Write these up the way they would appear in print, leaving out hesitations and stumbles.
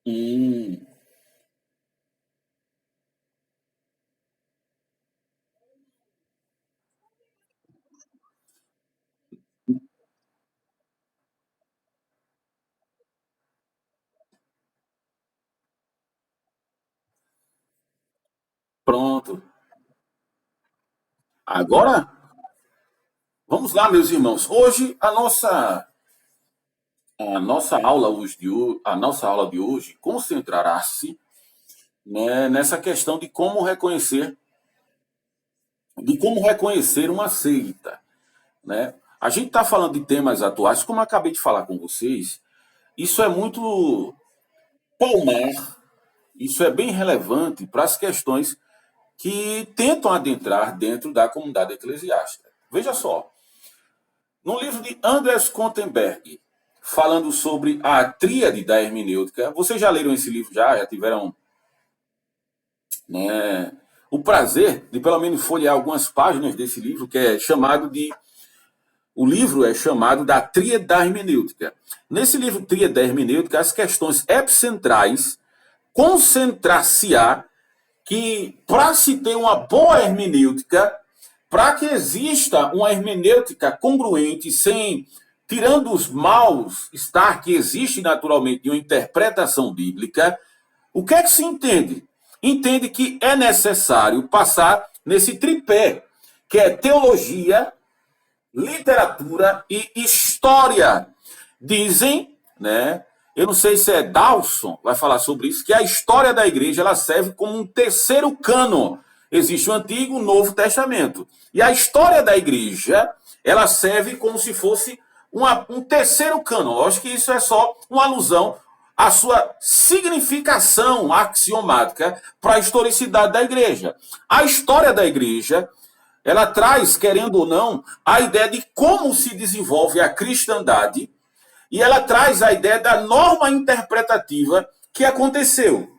Hum, pronto. Agora, vamos lá, meus irmãos. Hoje a nossa aula de hoje concentrará-se, né, nessa questão de como reconhecer uma seita, né? A gente está falando de temas atuais, como eu acabei de falar com vocês. Isso é muito palmar, isso é bem relevante para as questões que tentam adentrar dentro da comunidade eclesiástica. Veja só, no livro de Andreas Kontenberg, falando sobre a tríade da hermenêutica, vocês já leram esse livro já tiveram, né, o prazer de pelo menos folhear algumas páginas desse livro, que é chamado de o livro é chamado da Tríade da Hermenêutica. Nesse livro Tríade da Hermenêutica, as questões epicentrais concentrar-se-á que para se ter uma boa hermenêutica, para que exista uma hermenêutica congruente, sem tirando os maus estar que existe naturalmente de uma interpretação bíblica, o que é que se entende? Entende que é necessário passar nesse tripé, que é teologia, literatura e história. Dizem, né? Eu não sei se é Dawson, vai falar sobre isso, que a história da igreja ela serve como um terceiro cânon. Existe o Antigo e o Novo Testamento. E a história da igreja, ela serve como se fosse um terceiro cânon. Eu acho que isso é só uma alusão à sua significação axiomática para a historicidade da igreja. A história da igreja ela traz, querendo ou não, a ideia de como se desenvolve a cristandade e ela traz a ideia da norma interpretativa que aconteceu.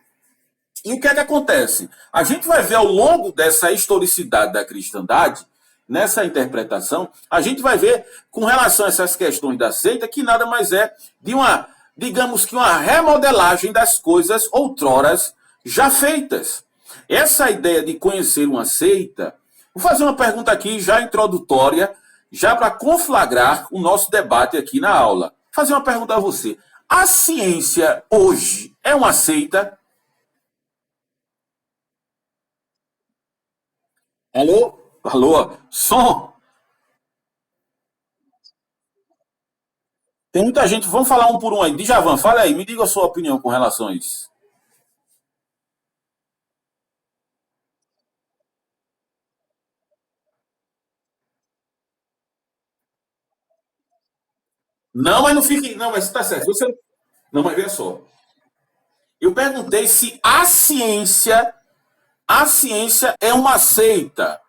E o que é que acontece? A gente vai ver ao longo dessa historicidade da cristandade, nessa interpretação, a gente vai ver com relação a essas questões da seita que nada mais é de uma, digamos que uma remodelagem das coisas outroras já feitas. Essa ideia de conhecer uma seita, vou fazer uma pergunta aqui já introdutória, já para conflagrar o nosso debate aqui na aula. Vou fazer uma pergunta a você. A ciência hoje é uma seita? Alô? Alô? Som? Tem muita gente. Vamos falar um por um aí. Djavan, fala aí. Me diga a sua opinião com relação a isso. Não, mas não fique. Não, mas está certo. Você... Não, mas veja só. Eu perguntei se a ciência é uma seita.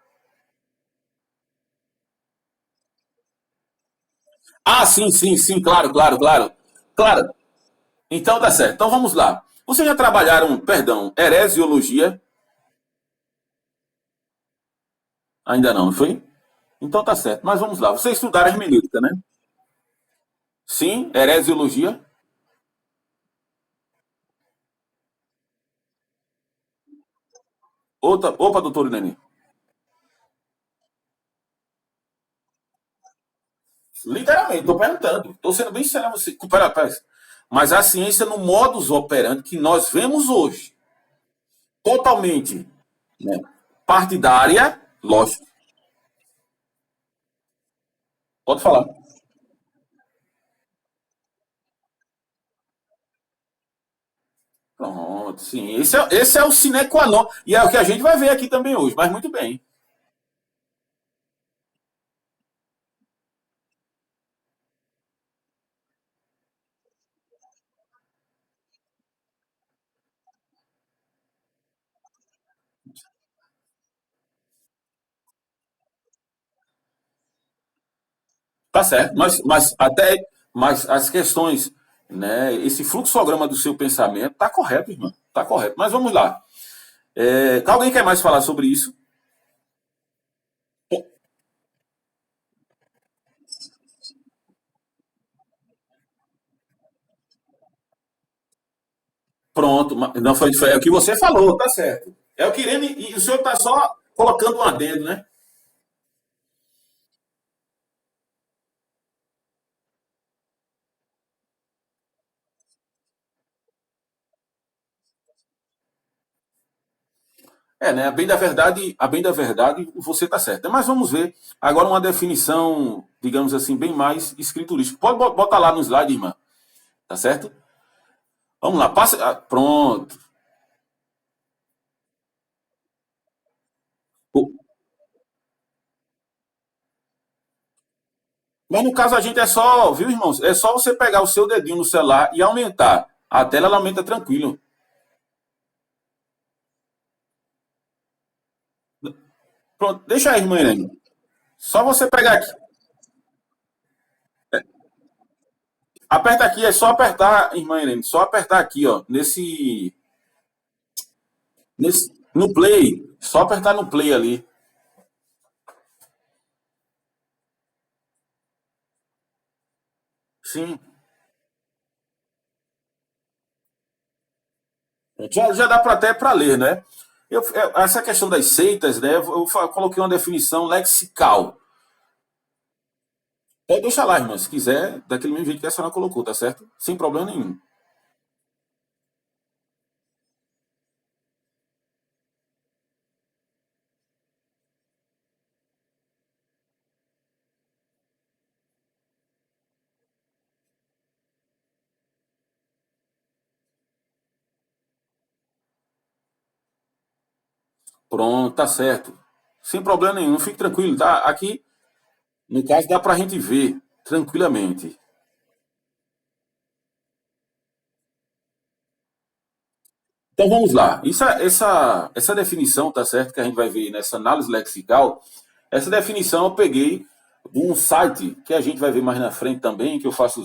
Ah, sim, sim, sim, claro, claro, claro. Claro. Então tá certo. Então vamos lá. Vocês já trabalharam, perdão, heresiologia? Ainda não, foi? Então tá certo. Mas vamos lá. Vocês estudaram hermenêutica, né? Sim, heresiologia. Opa, doutor Nenê. Literalmente, estou perguntando. Estou sendo bem sincero a você. Pera. Mas a ciência, no modus operandi que nós vemos hoje, totalmente, né, partidária, lógico, pode falar. Pronto, sim. Esse é o sine qua non. E é o que a gente vai ver aqui também hoje, mas muito bem. Tá certo. Mas as questões, né, esse fluxograma do seu pensamento tá correto, irmão. Tá correto. Mas vamos lá. Alguém quer mais falar sobre isso? Pronto, não foi o que você falou, tá certo. É o que Irene, e o senhor está só colocando um adendo, né? É, né? A bem da verdade, você está certo. Mas vamos ver agora uma definição, digamos assim, bem mais escriturística. Pode botar lá no slide, irmã, tá certo? Vamos lá, passa. Pronto. Mas no caso a gente é só, viu, irmãos? É só você pegar o seu dedinho no celular e aumentar. A tela ela aumenta tranquilo. Pronto, deixa aí, irmã Irene. Só você pegar aqui. Aperta aqui, é só apertar, irmã Irene, só apertar aqui, ó, no play, só apertar no play ali. Sim. Já dá para até para ler, né? Essa questão das seitas, né? Eu coloquei uma definição lexical. Pode deixar lá, irmã, se quiser, daquele mesmo jeito que a senhora colocou, tá certo? Sem problema nenhum. Pronto, tá certo. Sem problema nenhum, fique tranquilo, tá? Aqui, no caso, dá pra gente ver tranquilamente. Então vamos lá. Essa definição, tá certo, que a gente vai ver nessa análise lexical, essa definição eu peguei de um site que a gente vai ver mais na frente também, que eu faço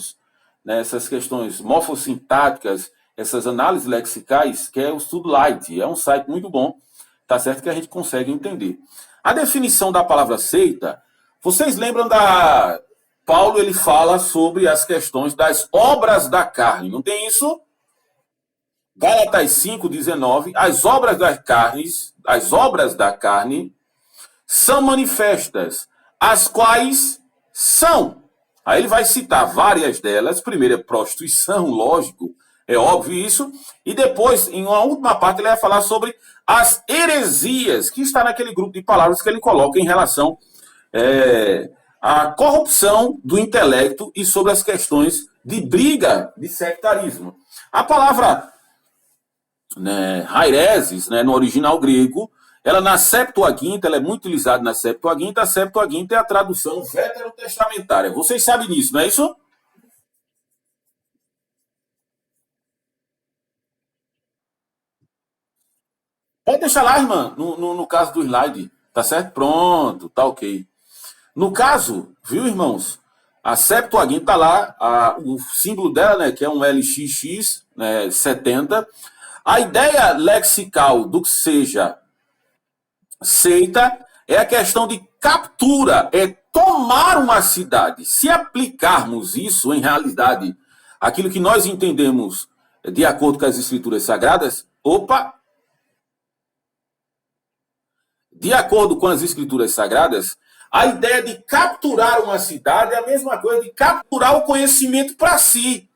né, essas questões morfossintáticas, essas análises lexicais, que é o Studlight. É um site muito bom, tá certo, que a gente consegue entender. A definição da palavra seita, vocês lembram da. Paulo ele fala sobre as questões das obras da carne, não tem isso? Gálatas 5:19, as obras da carne são manifestas, as quais são. Aí ele vai citar várias delas. Primeiro é prostituição, lógico, é óbvio isso. E depois, em uma última parte, ele vai falar sobre as heresias, que está naquele grupo de palavras que ele coloca em relação é, à corrupção do intelecto e sobre as questões de briga de sectarismo. A palavra né, Haireses, né, no original grego, ela na Septuaginta, ela é muito utilizada na Septuaginta. A Septuaginta é a tradução veterotestamentária. Vocês sabem disso, não é isso? Pode deixar lá, irmã, no caso do slide. Tá certo? Pronto, tá ok. No caso, viu, irmãos? A Septuaginta tá lá, o símbolo dela, né, que é um LXX, né, 70. A ideia lexical do que seja seita é a questão de captura, é tomar uma cidade. Se aplicarmos isso em realidade, aquilo que nós entendemos de acordo com as escrituras sagradas, opa, de acordo com as escrituras sagradas, a ideia de capturar uma cidade é a mesma coisa de capturar o conhecimento para si.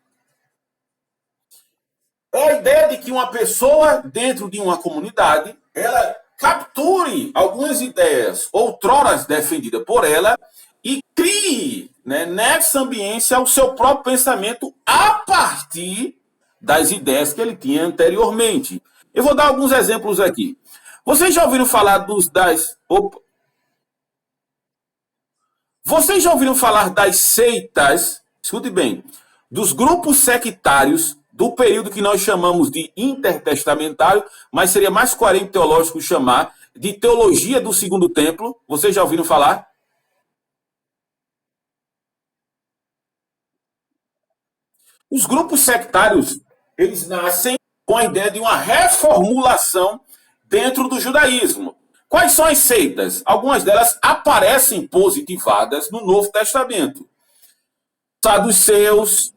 É a ideia de que uma pessoa dentro de uma comunidade, ela capture algumas ideias outroras defendidas por ela e crie, né, nessa ambiência o seu próprio pensamento a partir das ideias que ele tinha anteriormente. Eu vou dar alguns exemplos aqui. Vocês já ouviram falar vocês já ouviram falar das seitas? Escute bem, dos grupos sectários do período que nós chamamos de intertestamentário, mas seria mais coerente teológico chamar de teologia do segundo templo. Vocês já ouviram falar? Os grupos sectários, eles nascem com a ideia de uma reformulação dentro do judaísmo. Quais são as seitas? Algumas delas aparecem positivadas no Novo Testamento. Saduceus,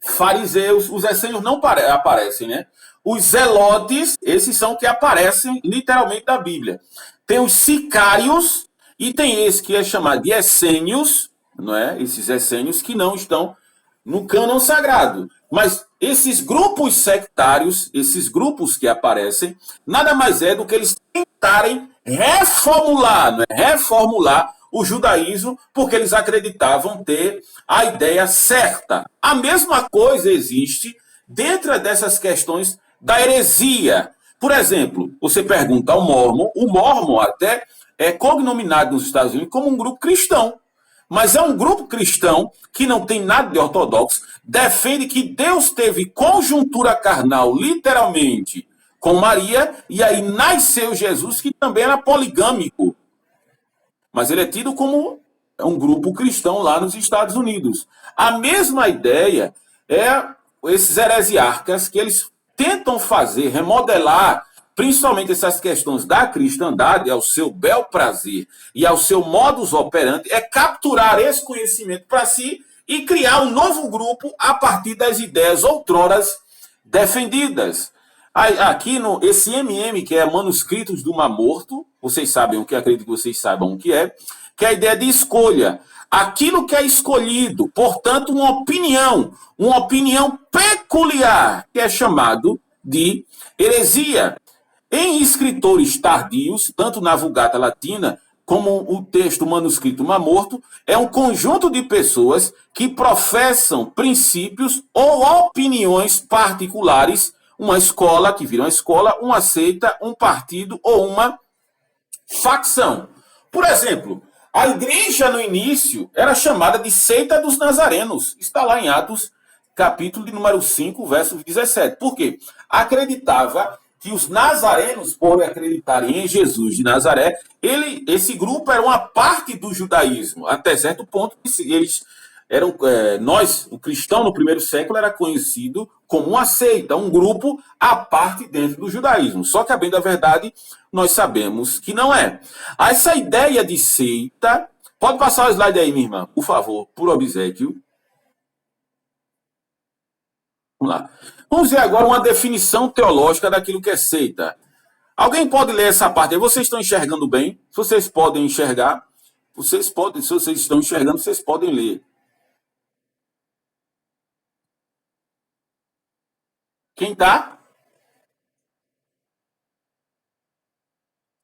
fariseus, os essênios não aparecem, né? Os zelotes, esses são que aparecem literalmente da Bíblia. Tem os sicários e tem esse que é chamado de essênios, não é? Esses essênios que não estão no cânon sagrado. Mas esses grupos sectários, esses grupos que aparecem, nada mais é do que eles tentarem reformular, não é? Reformular o judaísmo, porque eles acreditavam ter a ideia certa. A mesma coisa existe dentro dessas questões da heresia. Por exemplo, você pergunta ao Mórmon, o Mórmon até é cognominado nos Estados Unidos como um grupo cristão, mas é um grupo cristão que não tem nada de ortodoxo, defende que Deus teve conjuntura carnal, literalmente, com Maria, e aí nasceu Jesus, que também era poligâmico. Mas ele é tido como um grupo cristão lá nos Estados Unidos. A mesma ideia é esses heresiarcas que eles tentam fazer, remodelar, principalmente essas questões da cristandade, ao seu bel prazer e ao seu modus operandi, é capturar esse conhecimento para si e criar um novo grupo a partir das ideias outroras defendidas. Aqui no esse MM, que é Manuscritos do Mar Morto, vocês sabem o que, acredito que vocês saibam o que é a ideia de escolha. Aquilo que é escolhido, portanto, uma opinião peculiar, que é chamado de heresia. Em escritores tardios, tanto na Vulgata Latina como o texto manuscrito Mar Morto, é um conjunto de pessoas que professam princípios ou opiniões particulares, uma escola, que vira uma escola, uma seita, um partido ou uma facção. Por exemplo, a igreja no início era chamada de seita dos nazarenos. Está lá em Atos, capítulo de número 5, verso 17. Por quê? Acreditava que os nazarenos, por acreditarem em Jesus de Nazaré, esse grupo era uma parte do judaísmo, até certo ponto que eles eram, o cristão no primeiro século era conhecido como uma seita, um grupo à parte dentro do judaísmo. Só que, a bem da verdade, nós sabemos que não é. Essa ideia de seita, pode passar o slide aí, minha irmã, por favor, por obséquio. Vamos lá. Vamos ver agora uma definição teológica daquilo que é seita. Alguém pode ler essa parte aí? Vocês estão enxergando bem? Se vocês podem enxergar, se vocês estão enxergando, vocês podem ler. Quem tá?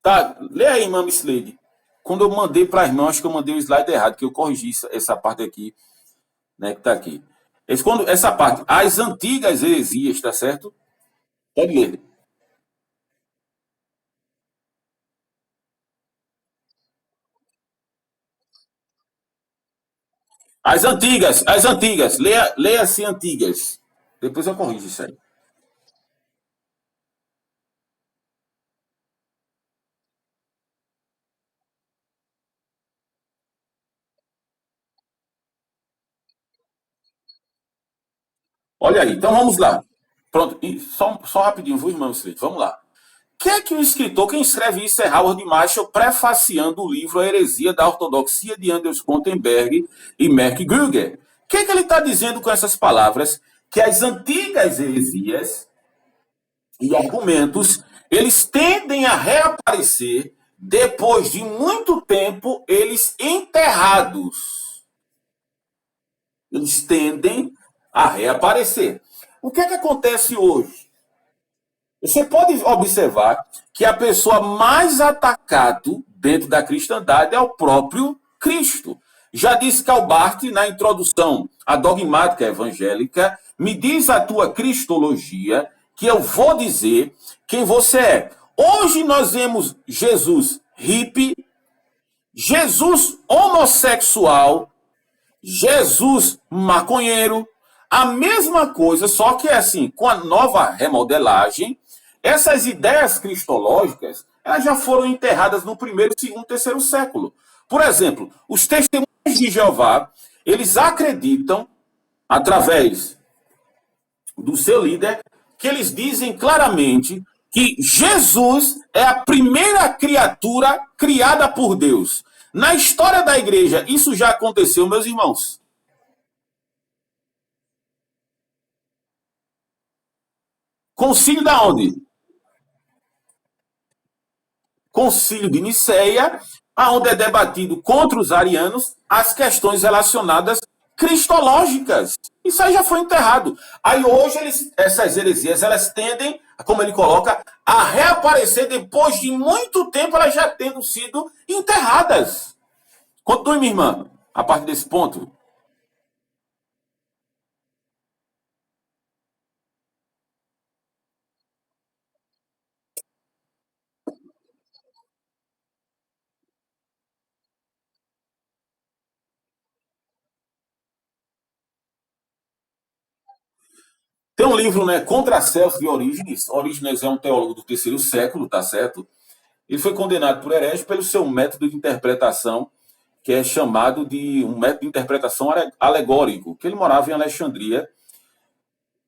Tá, lê aí, irmã Miss Lady. Quando eu mandei para a irmã, acho que eu mandei o slide errado, que eu corrigi essa parte aqui, né, que tá aqui. Essa parte, as antigas heresias, tá certo? Pode ler. As antigas, leia assim antigas. Depois eu corrijo isso aí. Olha aí, então vamos lá. Pronto, e só rapidinho, viu, irmão Slade? Vamos lá. O que é que o escritor, quem escreve isso é Howard Marshall, prefaciando o livro A Heresia da Ortodoxia de Anders Kontenberg e Mark Gruger. O que é que ele está dizendo com essas palavras? Que as antigas heresias e argumentos, eles tendem a reaparecer depois de muito tempo eles enterrados. Eles tendem a reaparecer. O que é que acontece hoje? Você pode observar que a pessoa mais atacada dentro da cristandade é o próprio Cristo. Já disse Calbart na introdução à dogmática evangélica, me diz a tua cristologia que eu vou dizer quem você é. Hoje nós vemos Jesus hippie, Jesus homossexual, Jesus maconheiro, a mesma coisa, só que é assim, com a nova remodelagem, essas ideias cristológicas, elas já foram enterradas no primeiro, segundo, terceiro século. Por exemplo, os testemunhos de Jeová, eles acreditam, através do seu líder, que eles dizem claramente que Jesus é a primeira criatura criada por Deus. Na história da igreja, isso já aconteceu, meus irmãos. Concílio da onde? Concílio de Niceia, aonde é debatido contra os arianos as questões relacionadas cristológicas. Isso aí já foi enterrado. Aí hoje essas heresias elas tendem, como ele coloca, a reaparecer depois de muito tempo elas já tendo sido enterradas. Continue, minha irmã, a partir desse ponto. Tem um livro, né, Contra Celso de Orígenes. Orígenes é um teólogo do terceiro século, tá certo? Ele foi condenado por herege pelo seu método de interpretação, que é chamado de um método de interpretação alegórico, que ele morava em Alexandria,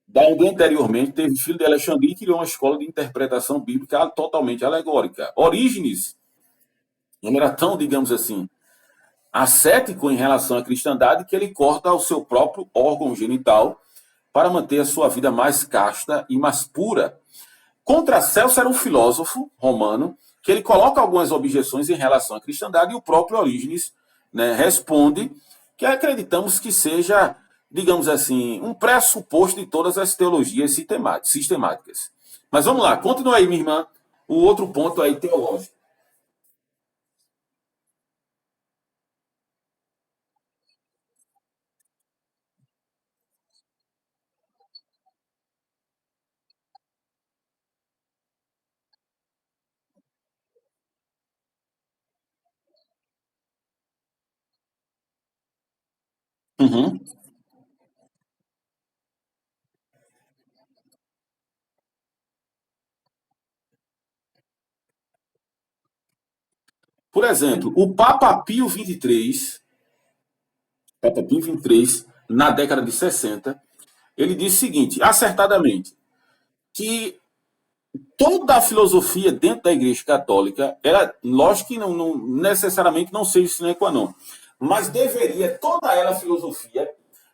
da onde anteriormente teve filho de Alexandria e criou uma escola de interpretação bíblica totalmente alegórica. Orígenes não era tão, digamos assim, ascético em relação à cristandade que ele corta o seu próprio órgão genital para manter a sua vida mais casta e mais pura. Contra Celso era um filósofo romano que ele coloca algumas objeções em relação à cristandade e o próprio Orígenes, né, responde que acreditamos que seja, digamos assim, um pressuposto de todas as teologias sistemáticas. Mas vamos lá, continua aí, minha irmã, o outro ponto aí teológico. Uhum. Por exemplo, o Papa Pio XXIII, na década de 60, ele disse o seguinte, acertadamente, que toda a filosofia dentro da Igreja Católica, ela, lógico que não necessariamente não seja sine qua non, mas deveria toda ela, a filosofia,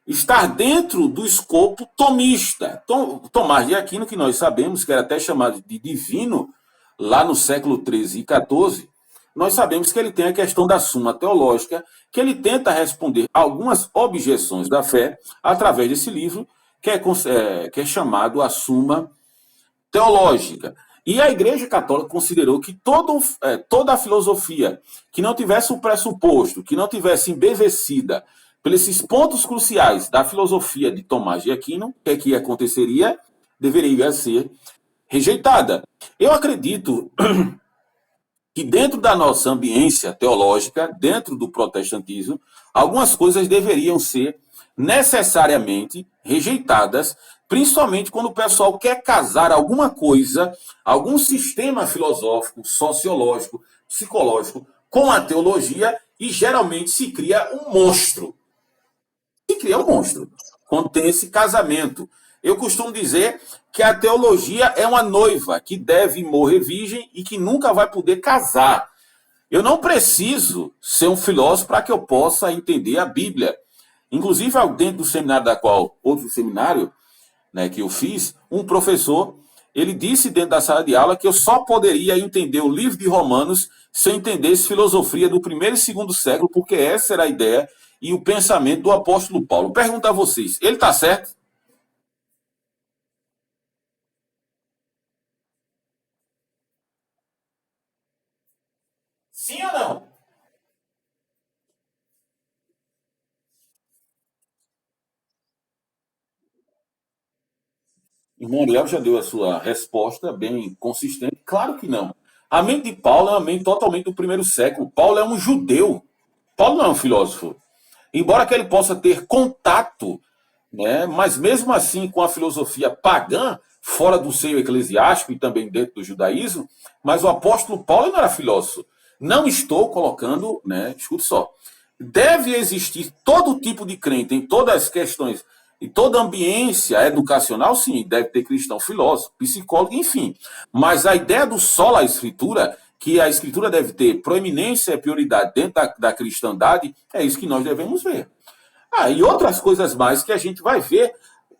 estar dentro do escopo tomista. Tomás de Aquino, que nós sabemos que era até chamado de divino, lá no século XIII e XIV, nós sabemos que ele tem a questão da Suma Teológica, que ele tenta responder algumas objeções da fé através desse livro, que é chamado a Suma Teológica. E a Igreja Católica considerou que toda a filosofia que não tivesse o pressuposto, que não tivesse embevecida pelos esses pontos cruciais da filosofia de Tomás de Aquino, o que aconteceria? Deveria ser rejeitada. Eu acredito que dentro da nossa ambiência teológica, dentro do protestantismo, algumas coisas deveriam ser necessariamente rejeitadas, principalmente quando o pessoal quer casar alguma coisa, algum sistema filosófico, sociológico, psicológico, com a teologia, e geralmente se cria um monstro. Se cria um monstro quando tem esse casamento. Eu costumo dizer que a teologia é uma noiva que deve morrer virgem e que nunca vai poder casar. Eu não preciso ser um filósofo para que eu possa entender a Bíblia. Inclusive, dentro do seminário outro seminário, né, que eu fiz, um professor, ele disse dentro da sala de aula que eu só poderia entender o livro de Romanos se eu entendesse filosofia do primeiro e segundo século, porque essa era a ideia e o pensamento do apóstolo Paulo. Pergunto a vocês, ele está certo? Sim ou não? O irmão Ariel já deu a sua resposta bem consistente. Claro que não. A mente de Paulo é uma mente totalmente do primeiro século. Paulo é um judeu. Paulo não é um filósofo. Embora que ele possa ter contato, né, mas mesmo assim com a filosofia pagã, fora do seio eclesiástico e também dentro do judaísmo, mas o apóstolo Paulo não era filósofo. Não estou colocando, né, escute só, deve existir todo tipo de crente em todas as questões, em toda a ambiência educacional, sim, deve ter cristão, filósofo, psicólogo, enfim. Mas a ideia do sola escritura, que a escritura deve ter proeminência e prioridade dentro da cristandade, é isso que nós devemos ver. Ah, e outras coisas mais que a gente vai ver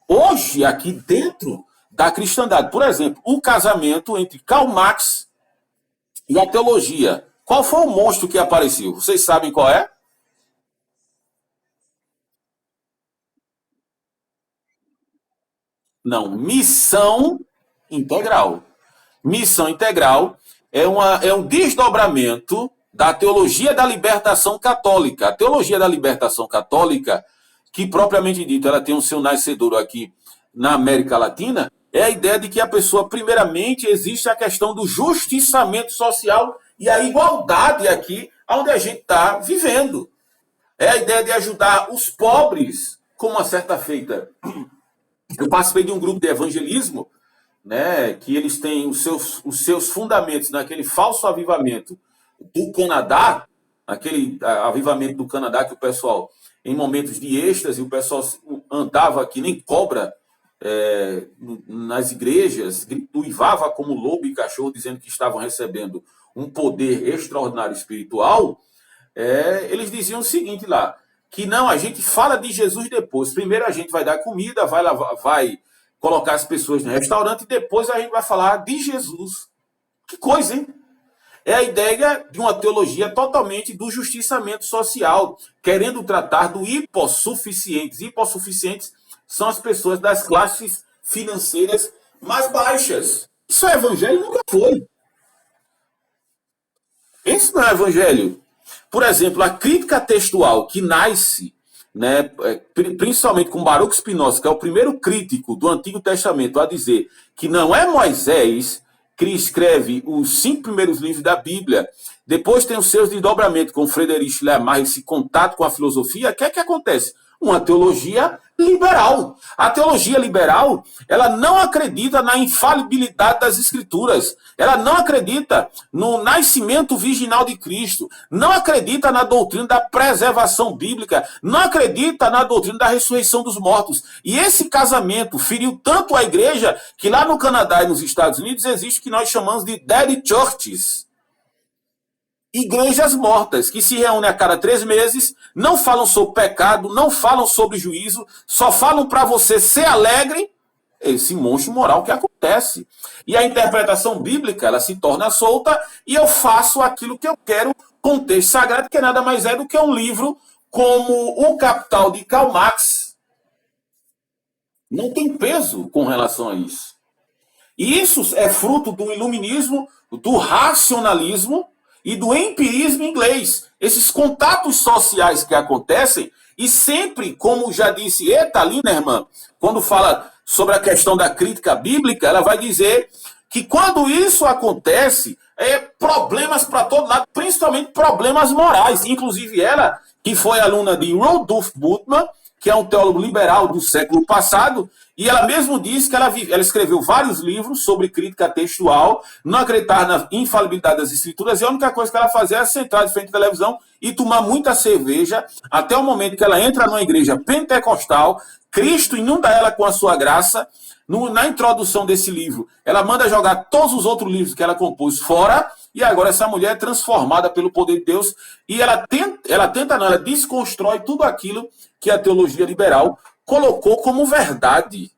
hoje aqui dentro da cristandade. Por exemplo, o casamento entre Karl Marx e a teologia. Qual foi o monstro que apareceu? Vocês sabem qual é? Não, missão integral. Missão integral é um desdobramento da teologia da libertação católica. A teologia da libertação católica, que propriamente dito, ela tem o seu nascedouro aqui na América Latina, é a ideia de que a pessoa, primeiramente, existe a questão do justiçamento social e a igualdade aqui, onde a gente está vivendo. É a ideia de ajudar os pobres, como uma certa feita. Eu participei de um grupo de evangelismo, né, que eles têm os seus fundamentos naquele falso avivamento do Canadá, aquele avivamento do Canadá que o pessoal, em momentos de êxtase, o pessoal andava que nem cobra nas igrejas, uivava como lobo e cachorro, dizendo que estavam recebendo um poder extraordinário espiritual. Eles diziam o seguinte lá, que não, a gente fala de Jesus depois. Primeiro a gente vai dar comida, vai colocar as pessoas no restaurante e depois a gente vai falar de Jesus. Que coisa, hein? É a ideia de uma teologia totalmente do justiçamento social, querendo tratar do hipossuficientes. Hipossuficientes são as pessoas das classes financeiras mais baixas. Isso é evangelho? Nunca foi. Esse não é evangelho. Por exemplo, a crítica textual que nasce, né, principalmente com Baruch Spinoza, que é o primeiro crítico do Antigo Testamento a dizer que não é Moisés que escreve os 5 primeiros livros da Bíblia, depois tem os seus desdobramentos com Friedrich Lermar, esse contato com a filosofia. O que é que acontece? Uma teologia liberal. A teologia liberal, ela não acredita na infalibilidade das escrituras. Ela não acredita no nascimento virginal de Cristo. Não acredita na doutrina da preservação bíblica. Não acredita na doutrina da ressurreição dos mortos. E esse casamento feriu tanto a igreja que lá no Canadá e nos Estados Unidos existe o que nós chamamos de dead churches. Igrejas mortas, que se reúnem a cada 3 meses, não falam sobre pecado, não falam sobre juízo, só falam para você ser alegre, esse monstro moral que acontece. E a interpretação bíblica, ela se torna solta e eu faço aquilo que eu quero com o texto sagrado, que nada mais é do que um livro como O Capital de Karl Marx. Não tem peso com relação a isso. E isso é fruto do iluminismo, do racionalismo e do empirismo inglês. Esses contatos sociais que acontecem, e sempre, como já disse Eta Linerman, quando fala sobre a questão da crítica bíblica, ela vai dizer que quando isso acontece, problemas para todo lado, principalmente problemas morais. Inclusive ela, que foi aluna de Rudolf Bultmann, que é um teólogo liberal do século passado, e ela mesmo disse que ela escreveu vários livros sobre crítica textual, não acreditar na infalibilidade das escrituras, e a única coisa que ela fazia era sentar de frente à televisão e tomar muita cerveja, até o momento que ela entra numa igreja pentecostal, Cristo inunda ela com a sua graça. Na introdução desse livro, ela manda jogar todos os outros livros que ela compôs fora, e agora essa mulher é transformada pelo poder de Deus, e ela desconstrói tudo aquilo que a teologia liberal colocou como verdade.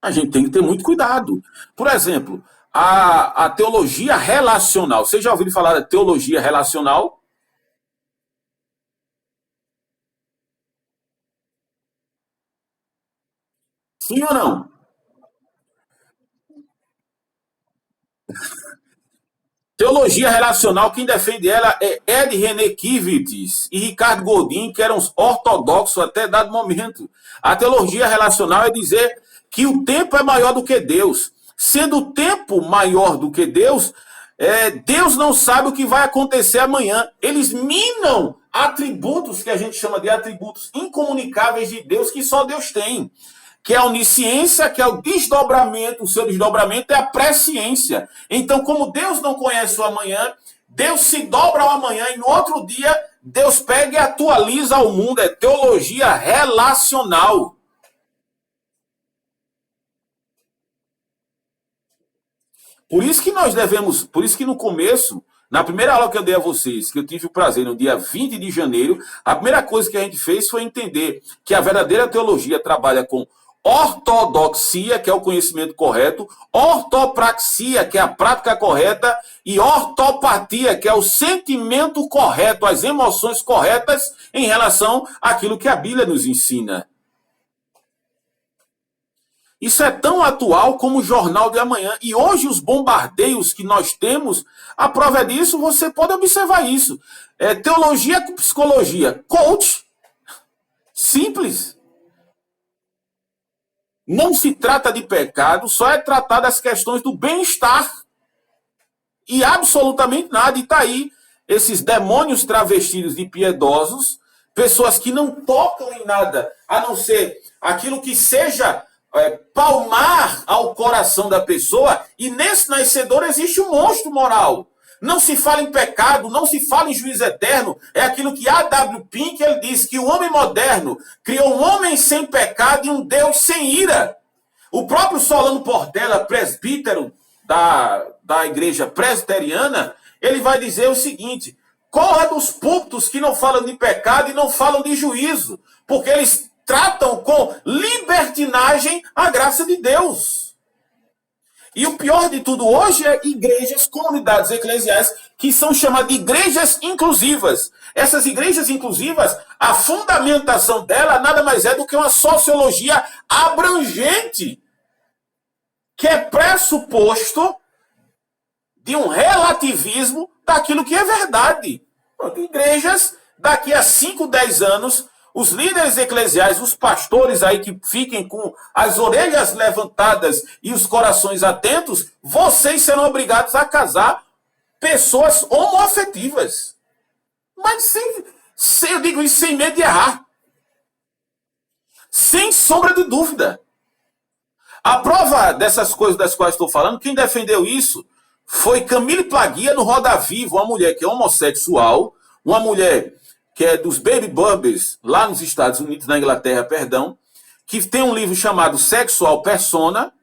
A gente tem que ter muito cuidado. Por exemplo, a teologia relacional. Vocês já ouviram falar da teologia relacional? Sim ou não? Teologia relacional, quem defende ela é Ed René Kivitz e Ricardo Godin, que eram ortodoxos até dado momento. A teologia relacional é dizer que o tempo é maior do que Deus. Sendo o tempo maior do que Deus, Deus não sabe o que vai acontecer amanhã. Eles minam atributos que a gente chama de atributos incomunicáveis de Deus, que só Deus tem, que é a onisciência, que é o desdobramento, o seu desdobramento é a presciência. Então, como Deus não conhece o amanhã, Deus se dobra ao amanhã e no outro dia Deus pega e atualiza o mundo. É teologia relacional. Por isso que no começo, na primeira aula que eu dei a vocês, que eu tive o prazer no dia 20 de janeiro, a primeira coisa que a gente fez foi entender que a verdadeira teologia trabalha com ortodoxia, que é o conhecimento correto, ortopraxia, que é a prática correta, e ortopatia, que é o sentimento correto, as emoções corretas em relação àquilo que a Bíblia nos ensina. Isso é tão atual como o Jornal de Amanhã. E hoje os bombardeios que nós temos, a prova disso, você pode observar isso. Teologia com psicologia. Coach. Simples. Não se trata de pecado, só é tratado as questões do bem-estar. E absolutamente nada. E está aí esses demônios travestidos de piedosos, pessoas que não tocam em nada, a não ser aquilo que seja palmar ao coração da pessoa, e nesse nascedor existe um monstro moral. Não se fala em pecado, não se fala em juízo eterno. É aquilo que A.W. Pink ele diz, que o homem moderno criou um homem sem pecado e um Deus sem ira. O próprio Solano Portela, presbítero da igreja presbiteriana, ele vai dizer o seguinte: corra dos púlpitos que não falam de pecado e não falam de juízo, porque eles tratam com libertinagem a graça de Deus. E o pior de tudo hoje é igrejas, comunidades eclesiais, que são chamadas de igrejas inclusivas. Essas igrejas inclusivas, a fundamentação dela nada mais é do que uma sociologia abrangente, que é pressuposto de um relativismo daquilo que é verdade. Igrejas, daqui a 5, 10 anos, os líderes eclesiais, os pastores aí que fiquem com as orelhas levantadas e os corações atentos, vocês serão obrigados a casar pessoas homoafetivas. Mas eu digo isso sem medo de errar. Sem sombra de dúvida. A prova dessas coisas das quais estou falando, quem defendeu isso foi Camille Plaguia no Roda Viva, uma mulher que é homossexual, uma mulher que é dos Baby Bubbles, lá nos Estados Unidos, na Inglaterra, perdão, que tem um livro chamado Sexual Persona.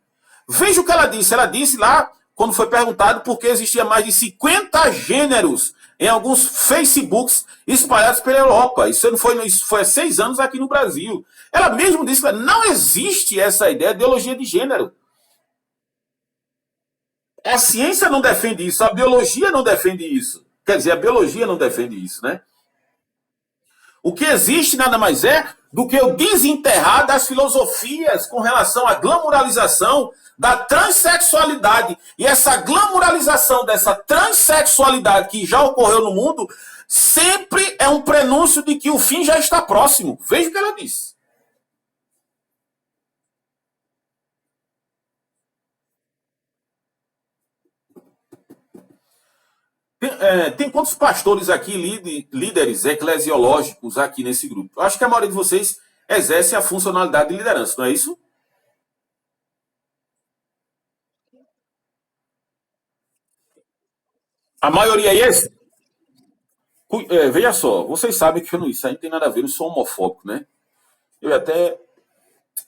Veja o que ela disse. Ela disse lá, quando foi perguntado por que existia mais de 50 gêneros em alguns Facebooks espalhados pela Europa. Isso foi há 6 anos aqui no Brasil. Ela mesmo disse que não existe essa ideia de ideologia de gênero. A ciência não defende isso, a biologia não defende isso. Quer dizer, a biologia não defende isso, né? O que existe nada mais é do que o desenterrar das filosofias com relação à glamuralização da transexualidade. E essa glamuralização dessa transexualidade que já ocorreu no mundo sempre é um prenúncio de que o fim já está próximo. Veja o que ela diz. Tem quantos pastores aqui, líderes eclesiológicos aqui nesse grupo? Eu acho que a maioria de vocês exerce a funcionalidade de liderança, não é isso? A maioria é esse? Veja só, vocês sabem que isso aí não tem nada a ver, eu sou homofóbico, né? Eu até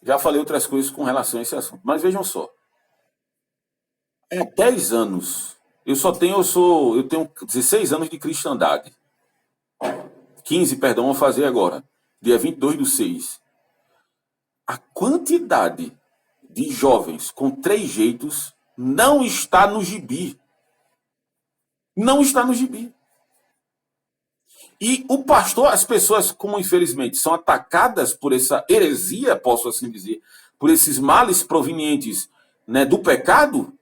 já falei outras coisas com relação a esse assunto, mas vejam só. Há 10 anos, eu tenho 16 anos de cristandade. 15, perdão, vou fazer agora. Dia 22/6. A quantidade de jovens com 3 jeitos não está no gibi. Não está no gibi. E o pastor, as pessoas, como infelizmente são atacadas por essa heresia, posso assim dizer, por esses males provenientes, né, do pecado,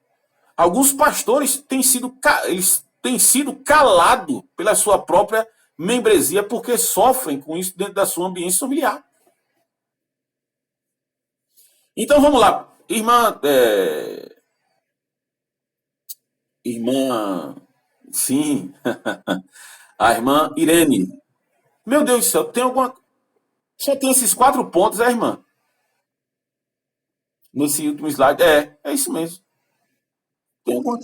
alguns pastores eles têm sido calados pela sua própria membresia porque sofrem com isso dentro da sua ambiência familiar. Então vamos lá, irmã, sim, a irmã Irene. Meu Deus do céu, tem alguma. Só tem esses 4 pontos, irmã? Nesse último slide. É isso mesmo. Tem alguma.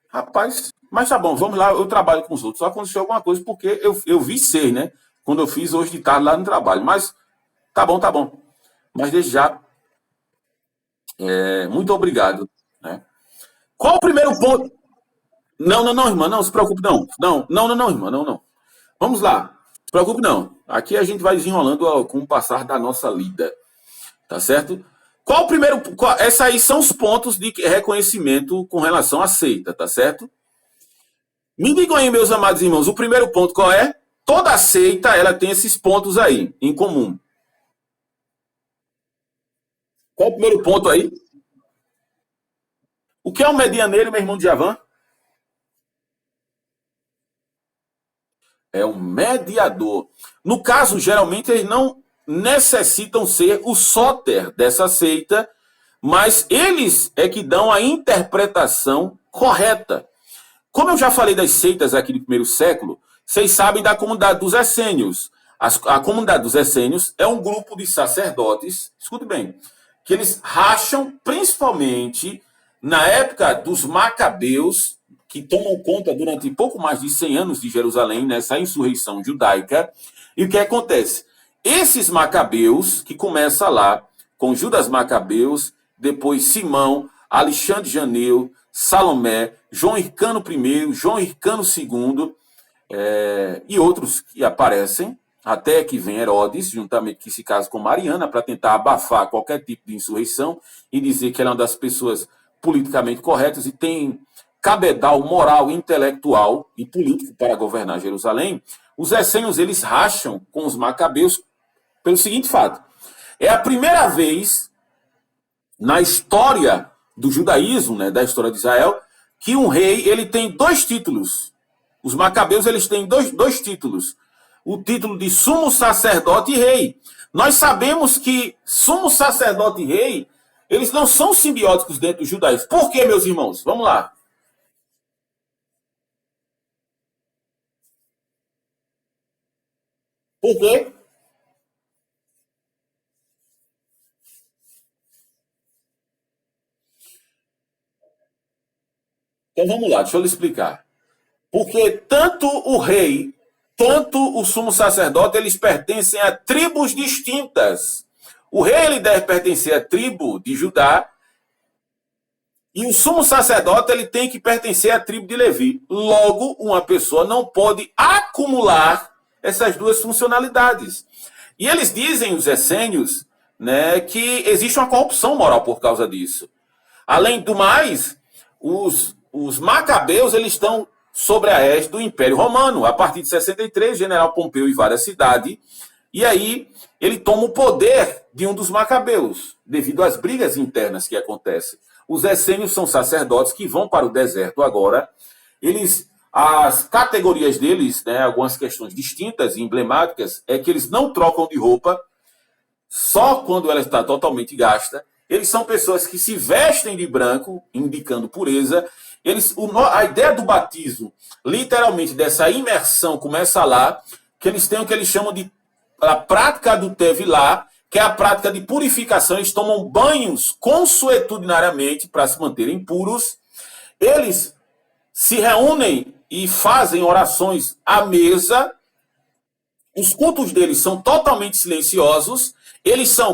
Rapaz, mas tá bom, vamos lá, eu trabalho com os outros. Só aconteceu alguma coisa porque eu vi ser, né? Quando eu fiz hoje de tarde lá no trabalho. Mas tá bom, tá bom. Mas desde já, muito obrigado. Né? Qual o primeiro ponto? Não, não, não, irmã, não se preocupe, não. Não, não, não, não, irmã, não, não. Vamos lá, não se preocupe, não. Aqui a gente vai desenrolando com o passar da nossa lida. tá certo? Qual o primeiro. Esses aí são os pontos de reconhecimento com relação à seita, tá certo? Me digam aí, meus amados irmãos, o primeiro ponto qual é? Toda seita, ela tem esses pontos aí, em comum. Qual o primeiro ponto aí? O que é um medianeiro, meu irmão de Javan? É um mediador. No caso, geralmente, eles não necessitam ser o sóter dessa seita, mas eles é que dão a interpretação correta. Como eu já falei das seitas aqui do primeiro século, vocês sabem da comunidade dos essênios. A comunidade dos essênios é um grupo de sacerdotes, escute bem, que eles racham principalmente na época dos macabeus, que tomam conta durante pouco mais de 100 anos de Jerusalém, nessa insurreição judaica. E o que acontece? Esses macabeus, que começa lá com Judas Macabeus, depois Simão, Alexandre Janeu, Salomé, João Hircano I, João Hircano II, e outros que aparecem, até que vem Herodes, juntamente que se casa com Mariana, para tentar abafar qualquer tipo de insurreição e dizer que ela é uma das pessoas politicamente corretas e tem cabedal moral, intelectual e político para governar Jerusalém. Os essênios, eles racham com os macabeus pelo seguinte fato: é a primeira vez na história do judaísmo, né, da história de Israel, que um rei ele tem dois títulos. Os macabeus eles têm dois títulos: o título de sumo sacerdote e rei. Nós sabemos que sumo sacerdote e rei, eles não são simbióticos dentro do judaísmo. Por quê, meus irmãos? Vamos lá. Por quê? Então vamos lá, deixa eu lhe explicar. Porque tanto o rei, tanto o sumo sacerdote, eles pertencem a tribos distintas. O rei ele deve pertencer à tribo de Judá e o sumo sacerdote ele tem que pertencer à tribo de Levi. Logo, uma pessoa não pode acumular essas duas funcionalidades. E eles dizem, os essênios, né, que existe uma corrupção moral por causa disso. Além do mais, os macabeus eles estão sobre a égide do Império Romano. A partir de 63, General Pompeu invade a cidade e aí ele toma o poder de um dos macabeus, devido às brigas internas que acontecem. Os essênios são sacerdotes que vão para o deserto agora. As categorias deles, né, algumas questões distintas e emblemáticas, é que eles não trocam de roupa só quando ela está totalmente gasta. Eles são pessoas que se vestem de branco, indicando pureza. A ideia do batismo, literalmente dessa imersão, começa lá, que eles têm o que eles chamam de a prática do Tevilá, que é a prática de purificação. Eles tomam banhos consuetudinariamente para se manterem puros. Eles se reúnem e fazem orações à mesa. Os cultos deles são totalmente silenciosos.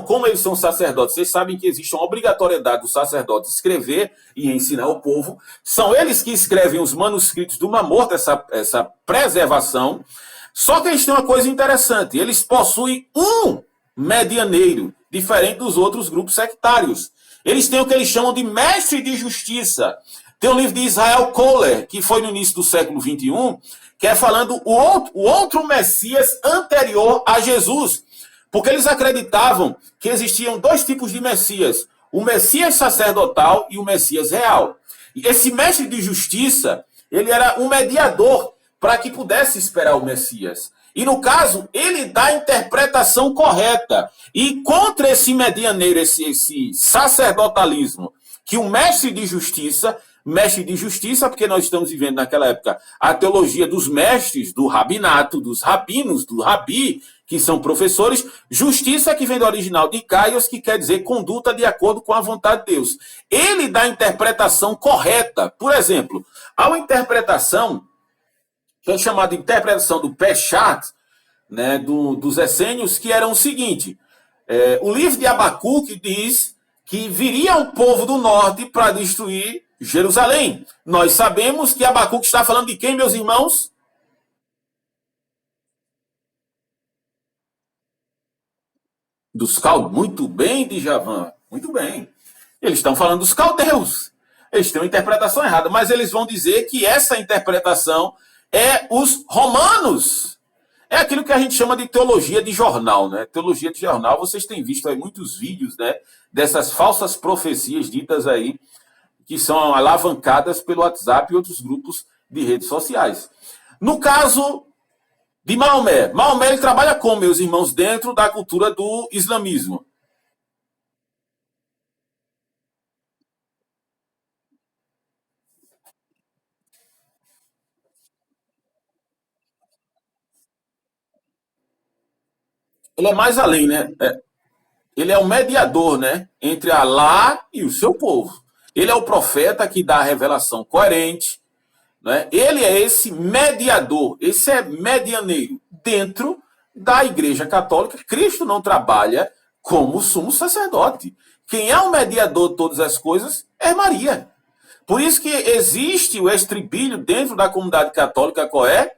Como eles são sacerdotes, vocês sabem que existe uma obrigatoriedade do sacerdote escrever e ensinar ao povo. São eles que escrevem os manuscritos do Mar Morto, essa preservação. Só que eles têm uma coisa interessante: eles possuem um medianeiro, diferente dos outros grupos sectários. Eles têm o que eles chamam de mestre de justiça. Tem um livro de Israel Kohler, que foi no início do século XXI, que é falando o outro Messias anterior a Jesus. Porque eles acreditavam que existiam dois tipos de Messias: o Messias sacerdotal e o Messias real. E esse mestre de justiça, ele era um mediador para que pudesse esperar o Messias. E no caso, ele dá a interpretação correta. E contra esse medianeiro, esse sacerdotalismo, que o mestre de justiça, porque nós estamos vivendo naquela época a teologia dos mestres, do rabinato, dos rabinos, do rabi, que são professores. Justiça, que vem do original de Caios, que quer dizer conduta de acordo com a vontade de Deus. Ele dá a interpretação correta. Por exemplo, há uma interpretação, que é chamada de interpretação do Peshat, né, dos essênios, que era o seguinte: o livro de Abacuque diz que viria um povo do norte para destruir Jerusalém. Nós sabemos que Abacuque está falando de quem, meus irmãos? Dos caldeus. Muito bem, Djavan. Muito bem. Eles estão falando dos caldeus. Eles têm uma interpretação errada, mas eles vão dizer que essa interpretação é os romanos. É aquilo que a gente chama de teologia de jornal, né? Teologia de jornal, vocês têm visto aí muitos vídeos, né? Dessas falsas profecias ditas aí, que são alavancadas pelo WhatsApp e outros grupos de redes sociais. No caso de Maomé, Maomé ele trabalha com, meus irmãos, dentro da cultura do islamismo. Ele é mais além, né? Ele é o mediador, né? Entre Alá e o seu povo. Ele é o profeta que dá a revelação coerente, né? Ele é esse mediador, esse é medianeiro dentro da Igreja Católica. Cristo não trabalha como sumo sacerdote. Quem é o mediador de todas as coisas é Maria. Por isso que existe o estribilho dentro da comunidade católica, qual é?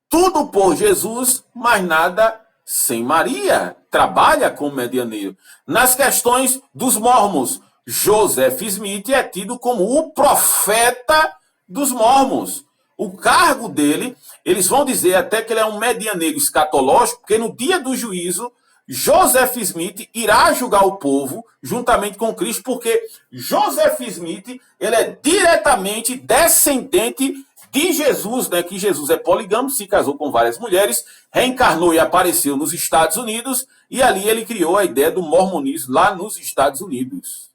Tudo por Jesus, mas nada sem Maria. Trabalha como medianeiro. Nas questões dos mormons, Joseph Smith é tido como o profeta dos mormons. O cargo dele, eles vão dizer até que ele é um medianeiro escatológico, porque no dia do juízo, Joseph Smith irá julgar o povo juntamente com Cristo, porque Joseph Smith ele é diretamente descendente de Jesus, né, que Jesus é poligamo, se casou com várias mulheres, reencarnou e apareceu nos Estados Unidos, e ali ele criou a ideia do mormonismo lá nos Estados Unidos.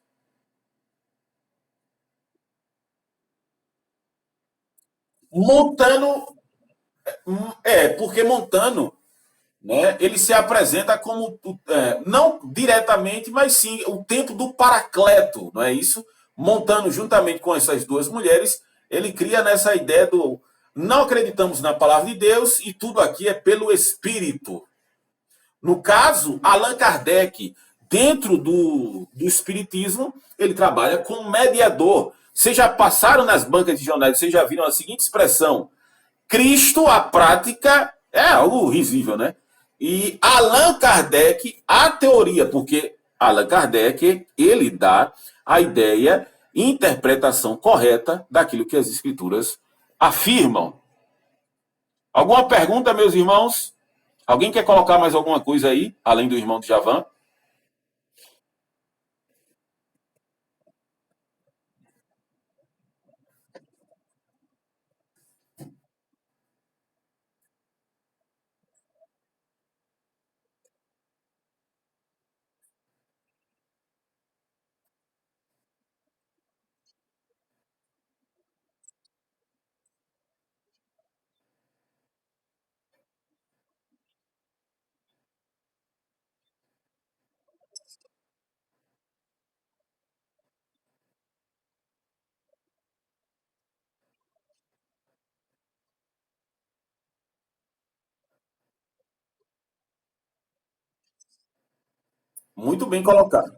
Montano, porque Montano, né, ele se apresenta como, não diretamente, mas sim o tempo do Paracleto, não é isso? Montano, juntamente com essas duas mulheres, ele cria nessa ideia do não acreditamos na palavra de Deus e tudo aqui é pelo Espírito. No caso, Allan Kardec, dentro do Espiritismo, ele trabalha como mediador. Vocês já passaram nas bancas de jornais, vocês já viram a seguinte expressão: Cristo, a prática, é algo risível, né? E Allan Kardec, a teoria, porque Allan Kardec, ele dá a ideia e interpretação correta daquilo que as escrituras afirmam. Alguma pergunta, meus irmãos? Alguém quer colocar mais alguma coisa aí, além do irmão de Javan? Muito bem colocado.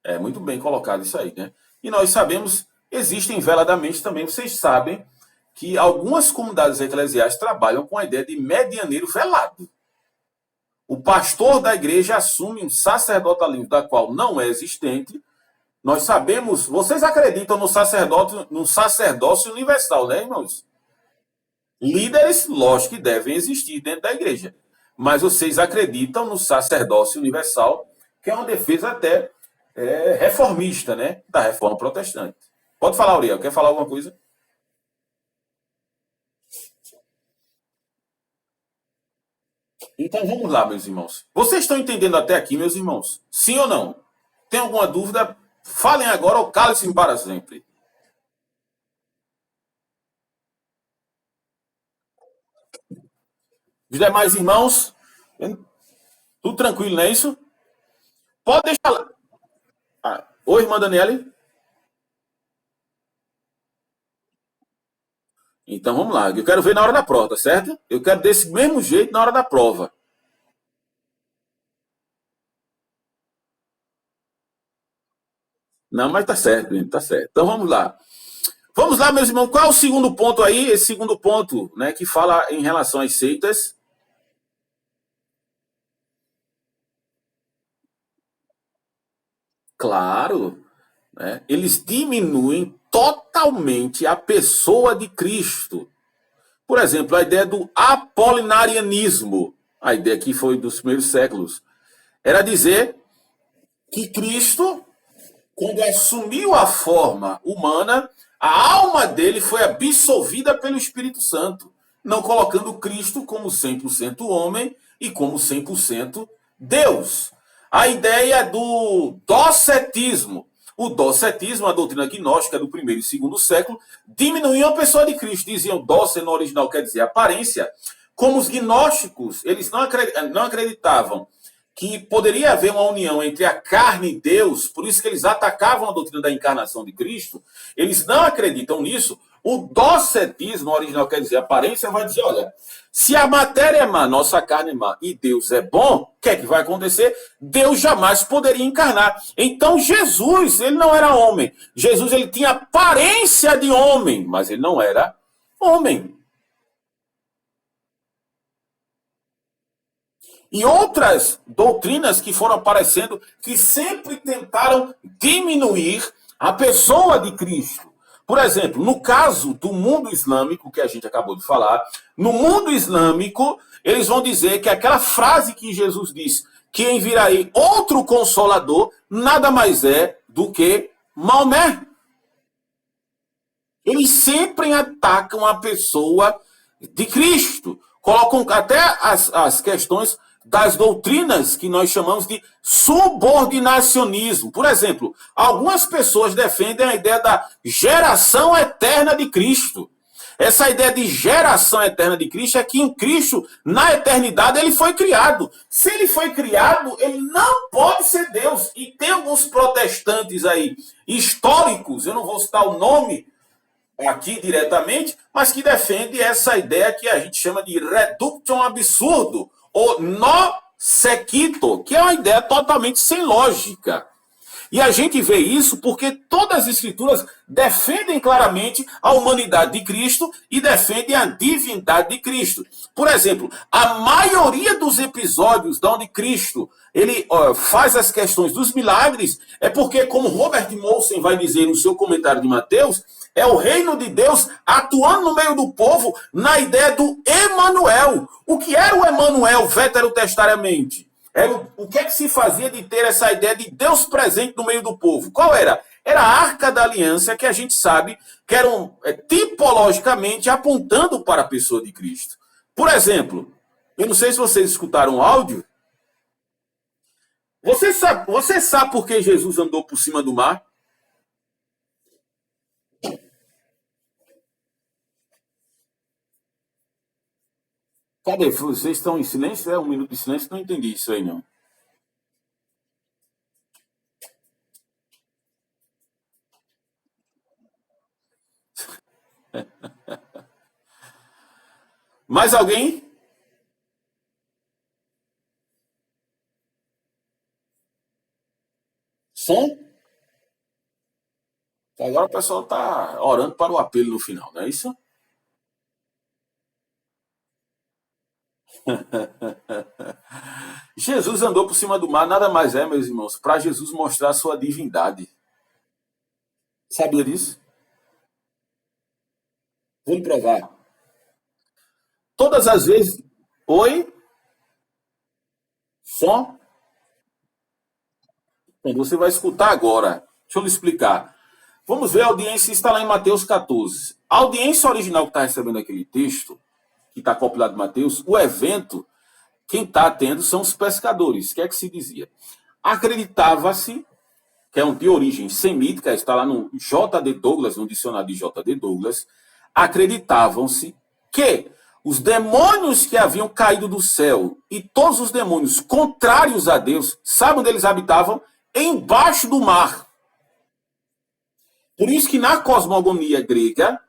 É muito bem colocado isso aí, né? E nós sabemos, existem veladamente também, vocês sabem, que algumas comunidades eclesiais trabalham com a ideia de medianeiro velado. O pastor da igreja assume um sacerdotalismo da qual não é existente. Nós sabemos, vocês acreditam no sacerdócio universal, né, irmãos? Líderes, lógico que devem existir dentro da igreja. Mas vocês acreditam no sacerdócio universal, que é uma defesa até reformista, né? Da reforma protestante. Pode falar, Uriel. Quer falar alguma coisa? Então vamos lá, meus irmãos. Vocês estão entendendo até aqui, meus irmãos? Sim ou não? Tem alguma dúvida? Falem agora ou calem-se para sempre. Os demais irmãos, tudo tranquilo, não é isso? Pode deixar lá. Oi, irmã Daniele. Então vamos lá. Eu quero ver na hora da prova, tá certo? Eu quero desse mesmo jeito na hora da prova. Não, mas tá certo, gente, tá certo. Então vamos lá. Vamos lá, meus irmãos, qual é o segundo ponto aí? Esse segundo ponto, né, que fala em relação às seitas. Claro, né, eles diminuem totalmente a pessoa de Cristo. Por exemplo, a ideia do apolinarianismo, a ideia que foi dos primeiros séculos, era dizer que Cristo, quando assumiu a forma humana, a alma dele foi absolvida pelo Espírito Santo, não colocando Cristo como 100% homem e como 100% Deus. A ideia do docetismo. O docetismo, a doutrina gnóstica do primeiro e segundo século, diminuiu a pessoa de Cristo. Diziam doce no original, quer dizer aparência. Como os gnósticos, eles não acreditavam que poderia haver uma união entre a carne e Deus, por isso que eles atacavam a doutrina da encarnação de Cristo, eles não acreditam nisso. O docetismo, original quer dizer aparência, vai dizer, olha, se a matéria é má, nossa carne é má, e Deus é bom, o que é que vai acontecer? Deus jamais poderia encarnar. Então Jesus, ele não era homem. Jesus, ele tinha aparência de homem, mas ele não era homem. E outras doutrinas que foram aparecendo que sempre tentaram diminuir a pessoa de Cristo. Por exemplo, no caso do mundo islâmico, que a gente acabou de falar, no mundo islâmico, eles vão dizer que aquela frase que Jesus disse, que enviarei outro consolador, nada mais é do que Maomé. Eles sempre atacam a pessoa de Cristo. Colocam até as questões das doutrinas que nós chamamos de subordinacionismo. Por exemplo, algumas pessoas defendem a ideia da geração eterna de Cristo. Essa ideia de geração eterna de Cristo é que em Cristo, na eternidade, ele foi criado. Se ele foi criado, ele não pode ser Deus. E tem alguns protestantes aí, históricos, eu não vou citar o nome aqui diretamente, mas que defende essa ideia que a gente chama de reduction absurdo, ou no sequito, que é uma ideia totalmente sem lógica. E a gente vê isso porque todas as escrituras defendem claramente a humanidade de Cristo e defendem a divindade de Cristo. Por exemplo, a maioria dos episódios onde Cristo ele faz as questões dos milagres é porque, como Robert Molson vai dizer no seu comentário de Mateus, é o reino de Deus atuando no meio do povo na ideia do Emanuel. O que era o Emanuel veterotestariamente? O que é que se fazia de ter essa ideia de Deus presente no meio do povo? Qual era? Era a Arca da Aliança, que a gente sabe que eram tipologicamente apontando para a pessoa de Cristo. Por exemplo, eu não sei se vocês escutaram o áudio. Você sabe por que Jesus andou por cima do mar? Cadê? Vocês estão em silêncio? É um minuto de silêncio? Não entendi isso aí, não. Mais alguém? Som? Agora o pessoal está orando para o apelo no final, não é isso? Jesus andou por cima do mar, nada mais é, meus irmãos, para Jesus mostrar a sua divindade. Sabia disso? Vou lhe provar. Todas as vezes. Oi? Som? Bom, você vai escutar agora. Deixa eu lhe explicar. Vamos ver, a audiência está lá em Mateus 14. A audiência original que está recebendo aquele texto, que está compilado em Mateus, o evento, quem está tendo são os pescadores. O que é que se dizia? Acreditava-se, que é um de origem semítica, está lá no J.D. Douglas, no dicionário de J.D. Douglas, acreditavam-se que os demônios que haviam caído do céu e todos os demônios contrários a Deus, sabe onde eles habitavam? Embaixo do mar. Por isso que na cosmogonia grega,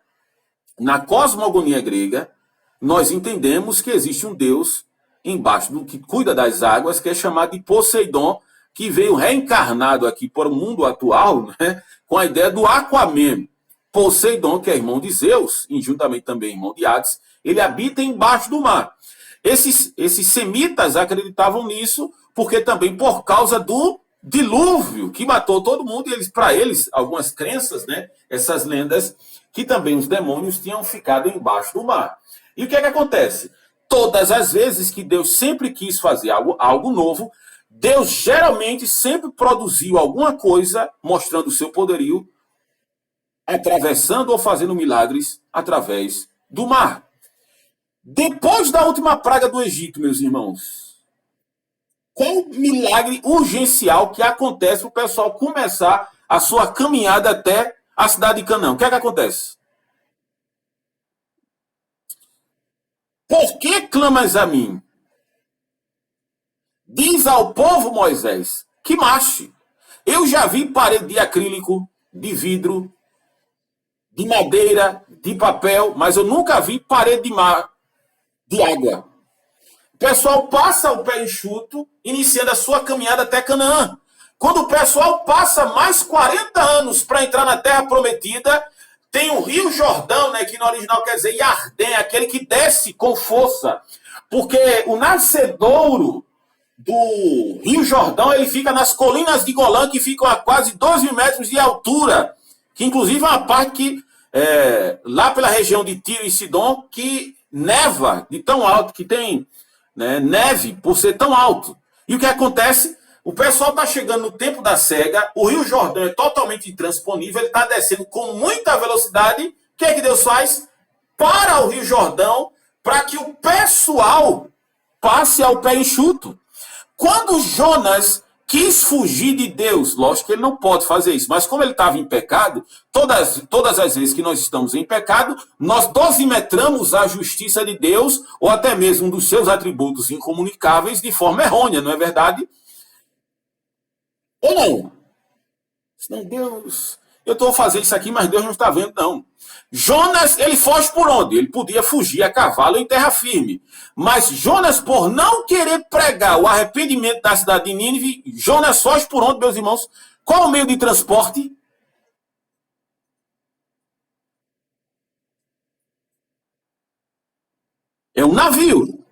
nós entendemos que existe um Deus embaixo do que cuida das águas, que é chamado de Poseidon, que veio reencarnado aqui para o mundo atual, né, com a ideia do Aquaman. Poseidon, que é irmão de Zeus, e juntamente também irmão de Hades, ele habita embaixo do mar. Esses semitas acreditavam nisso, porque também por causa do dilúvio, que matou todo mundo, e para eles, algumas crenças, né, essas lendas, que também os demônios tinham ficado embaixo do mar. E o que é que acontece? Todas as vezes que Deus sempre quis fazer algo novo, Deus geralmente sempre produziu alguma coisa mostrando o seu poderio, atravessando ou fazendo milagres através do mar. Depois da última praga do Egito, meus irmãos, qual o milagre urgencial que acontece para o pessoal começar a sua caminhada até a cidade de Canaã? O que é que acontece? Por que clamas a mim? Diz ao povo Moisés que marche. Eu já vi parede de acrílico, de vidro, de madeira, de papel, mas eu nunca vi parede de água. O pessoal passa o pé enxuto, iniciando a sua caminhada até Canaã. Quando o pessoal passa mais 40 anos para entrar na Terra Prometida, tem o Rio Jordão, né, que no original quer dizer Iardém, aquele que desce com força. Porque o nascedouro do Rio Jordão, ele fica nas colinas de Golã, que ficam a quase 12 mil metros de altura. Que inclusive é uma parte que, lá pela região de Tiro e Sidom, que neva de tão alto, que tem, né, neve por ser tão alto. E o que acontece? O pessoal está chegando no tempo da cega, o Rio Jordão é totalmente intransponível, ele está descendo com muita velocidade. O que é que Deus faz? Para o Rio Jordão, para que o pessoal passe ao pé enxuto. Quando Jonas quis fugir de Deus, lógico que ele não pode fazer isso, mas como ele estava em pecado, todas as vezes que nós estamos em pecado, nós dosimetramos a justiça de Deus, ou até mesmo dos seus atributos incomunicáveis, de forma errônea, não é verdade? Ou não? Senão, Deus, eu estou fazendo isso aqui, mas Deus não está vendo, não. Jonas, ele foge por onde? Ele podia fugir a cavalo em terra firme. Mas Jonas, por não querer pregar o arrependimento da cidade de Nínive, Jonas foge por onde, meus irmãos? Qual o meio de transporte? É um navio.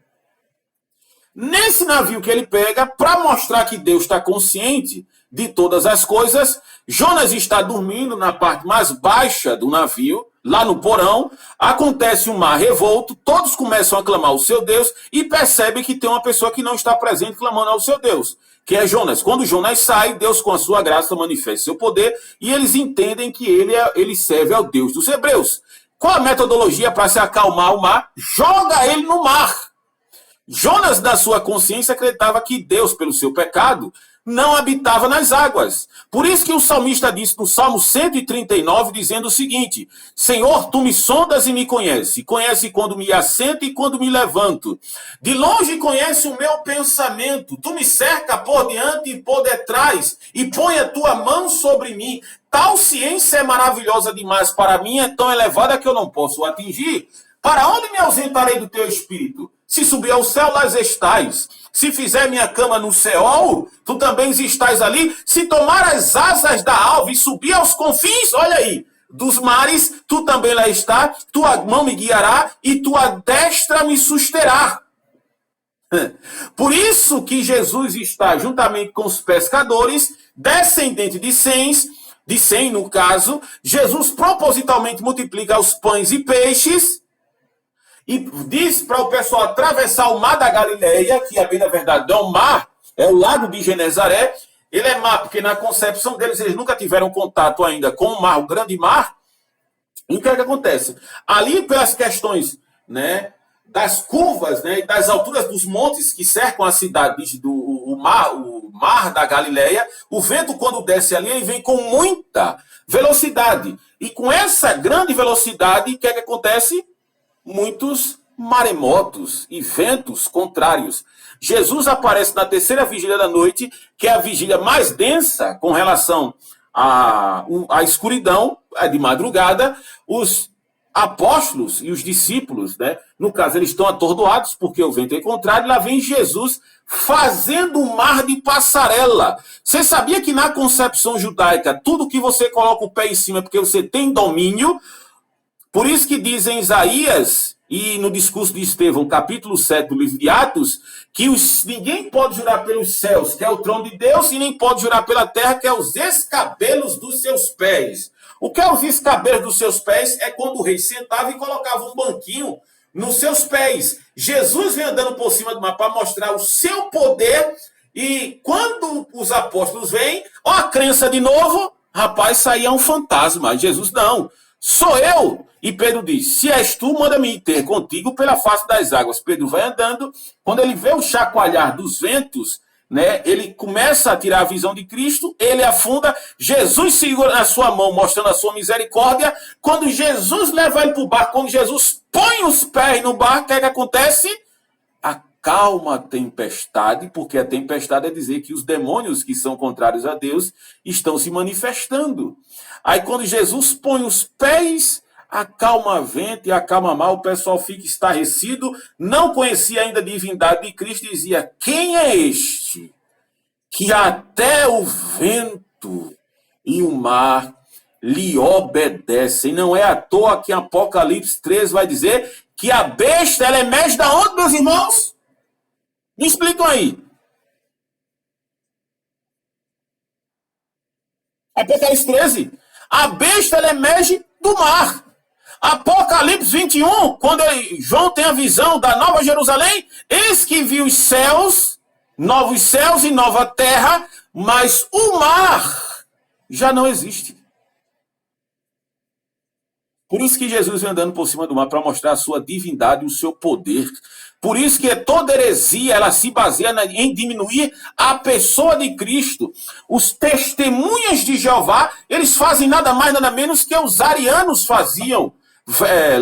Nesse navio que ele pega, para mostrar que Deus está consciente de todas as coisas, Jonas está dormindo na parte mais baixa do navio, lá no porão, acontece um mar revolto, todos começam a clamar ao seu Deus e percebem que tem uma pessoa que não está presente clamando ao seu Deus, que é Jonas. Quando Jonas sai, Deus com a sua graça manifesta seu poder e eles entendem que ele serve ao Deus dos hebreus. Qual a metodologia para se acalmar o mar? Joga ele no mar. Jonas, da sua consciência, acreditava que Deus, pelo seu pecado, não habitava nas águas. Por isso que o salmista disse no Salmo 139, dizendo o seguinte: Senhor, tu me sondas e me conhece. Conhece quando me assento e quando me levanto. De longe conhece o meu pensamento. Tu me cerca por diante e por detrás e põe a tua mão sobre mim. Tal ciência é maravilhosa demais para mim, é tão elevada que eu não posso atingir. Para onde me ausentarei do teu espírito? Se subir ao céu, lá estás. Se fizer minha cama no Seol, tu também estás ali. Se tomar as asas da alva e subir aos confins, olha aí, dos mares, tu também lá está. Tua mão me guiará e tua destra me susterá. Por isso que Jesus está juntamente com os pescadores, descendente de Sem no caso, Jesus propositalmente multiplica os pães e peixes, e diz para o pessoal atravessar o mar da Galileia, que bem na verdade não é um mar, é o lago de Genezaré. Ele é mar porque na concepção deles eles nunca tiveram contato ainda com o mar, o grande mar. E o que é que acontece? Ali pelas questões, né, das curvas, né, e das alturas dos montes que cercam a cidade o mar da Galileia, o vento quando desce ali ele vem com muita velocidade. E com essa grande velocidade, o que é que acontece? Muitos maremotos e ventos contrários. Jesus aparece na terceira vigília da noite, que é a vigília mais densa com relação à escuridão, de madrugada. Os apóstolos e os discípulos, né? No caso, eles estão atordoados porque o vento é contrário, e lá vem Jesus fazendo um mar de passarela. Você sabia que na concepção judaica, tudo que você coloca o pé em cima é porque você tem domínio? Por isso que diz em Isaías e no discurso de Estevão, capítulo 7 do livro de Atos, que ninguém pode jurar pelos céus, que é o trono de Deus, e nem pode jurar pela terra, que é os escabelos dos seus pés. O que é os escabelos dos seus pés? É quando o rei sentava e colocava um banquinho nos seus pés. Jesus vem andando por cima do mar para mostrar o seu poder, e quando os apóstolos vêm, ó a crença de novo, rapaz, isso aí é um fantasma. Jesus, não, sou eu. E Pedro diz, se és tu, manda-me ter contigo pela face das águas. Pedro vai andando, quando ele vê o chacoalhar dos ventos, né, ele começa a tirar a visão de Cristo, ele afunda, Jesus segura na sua mão, mostrando a sua misericórdia. Quando Jesus leva ele para o barco, quando Jesus põe os pés no barco, o que é que acontece? Acalma a tempestade, porque a tempestade é dizer que os demônios que são contrários a Deus estão se manifestando. Aí quando Jesus põe os pés, acalma vento e acalma mar, o pessoal fica estarrecido, não conhecia ainda a divindade de Cristo, dizia, quem é este que até o vento e o mar lhe obedecem? Não é à toa que em Apocalipse 13 vai dizer que a besta, ela emerge da onde, meus irmãos? Me explicam aí. Apocalipse 13. A besta, ela emerge do mar. Apocalipse 21, quando João tem a visão da Nova Jerusalém, eis que viu os céus, novos céus e nova terra, mas o mar já não existe. Por isso que Jesus vem andando por cima do mar para mostrar a sua divindade e o seu poder. Por isso que toda heresia ela se baseia em diminuir a pessoa de Cristo. Os testemunhas de Jeová, eles fazem nada mais, nada menos que os arianos faziam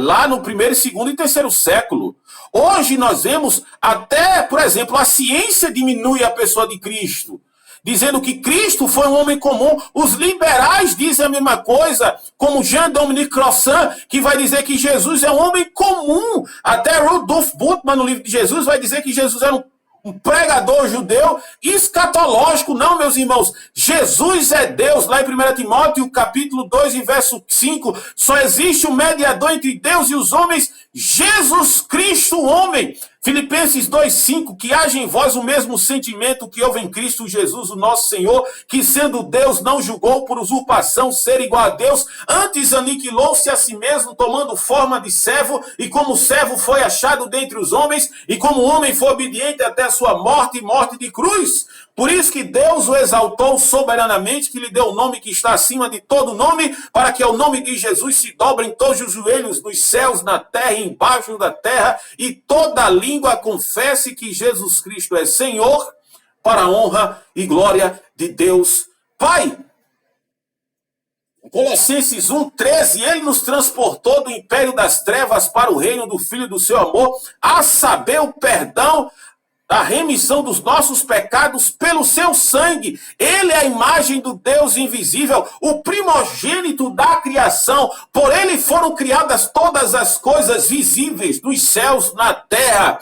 lá no primeiro, segundo e terceiro século. Hoje nós vemos até, por exemplo, a ciência diminui a pessoa de Cristo, dizendo que Cristo foi um homem comum. Os liberais dizem a mesma coisa, como Jean-Dominique Crossan, que vai dizer que Jesus é um homem comum. Até Rudolf Bultmann, no livro de Jesus, vai dizer que Jesus era um pregador judeu escatológico. Não, meus irmãos, Jesus é Deus. Lá em 1 Timóteo, capítulo 2, e verso 5, só existe um mediador entre Deus e os homens, Jesus Cristo, o homem. Filipenses 2,5, que haja em vós o mesmo sentimento que houve em Cristo Jesus, o nosso Senhor, que sendo Deus não julgou por usurpação ser igual a Deus, antes aniquilou-se a si mesmo, tomando forma de servo, e como servo foi achado dentre os homens, e como homem foi obediente até a sua morte e morte de cruz. Por isso que Deus o exaltou soberanamente, que lhe deu o nome que está acima de todo nome, para que ao nome de Jesus se dobrem todos os joelhos nos céus, na terra e embaixo da terra, e toda língua confesse que Jesus Cristo é Senhor, para a honra e glória de Deus Pai. Colossenses 1,13, ele nos transportou do império das trevas para o reino do Filho do seu amor, a saber o perdão, a remissão dos nossos pecados pelo seu sangue. Ele é a imagem do Deus invisível, o primogênito da criação. Por ele foram criadas todas as coisas visíveis, nos céus, na terra.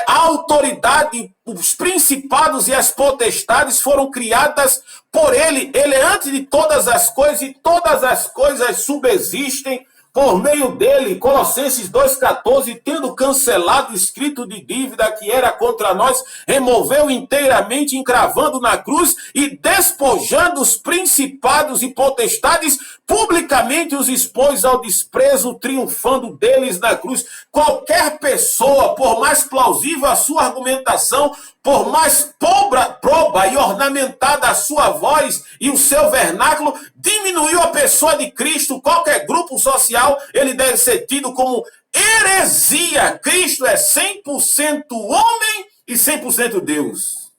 A autoridade, os principados e as potestades foram criadas por ele. Ele é antes de todas as coisas, e todas as coisas subsistem por meio dele. Colossenses 2,14, tendo cancelado o escrito de dívida que era contra nós, removeu inteiramente, encravando na cruz e despojando os principados e potestades, publicamente os expôs ao desprezo, triunfando deles na cruz. Qualquer pessoa, por mais plausível a sua argumentação, por mais proba e ornamentada a sua voz e o seu vernáculo, diminuiu a pessoa de Cristo. Qualquer grupo social, ele deve ser tido como heresia. Cristo é 100% homem e 100% Deus.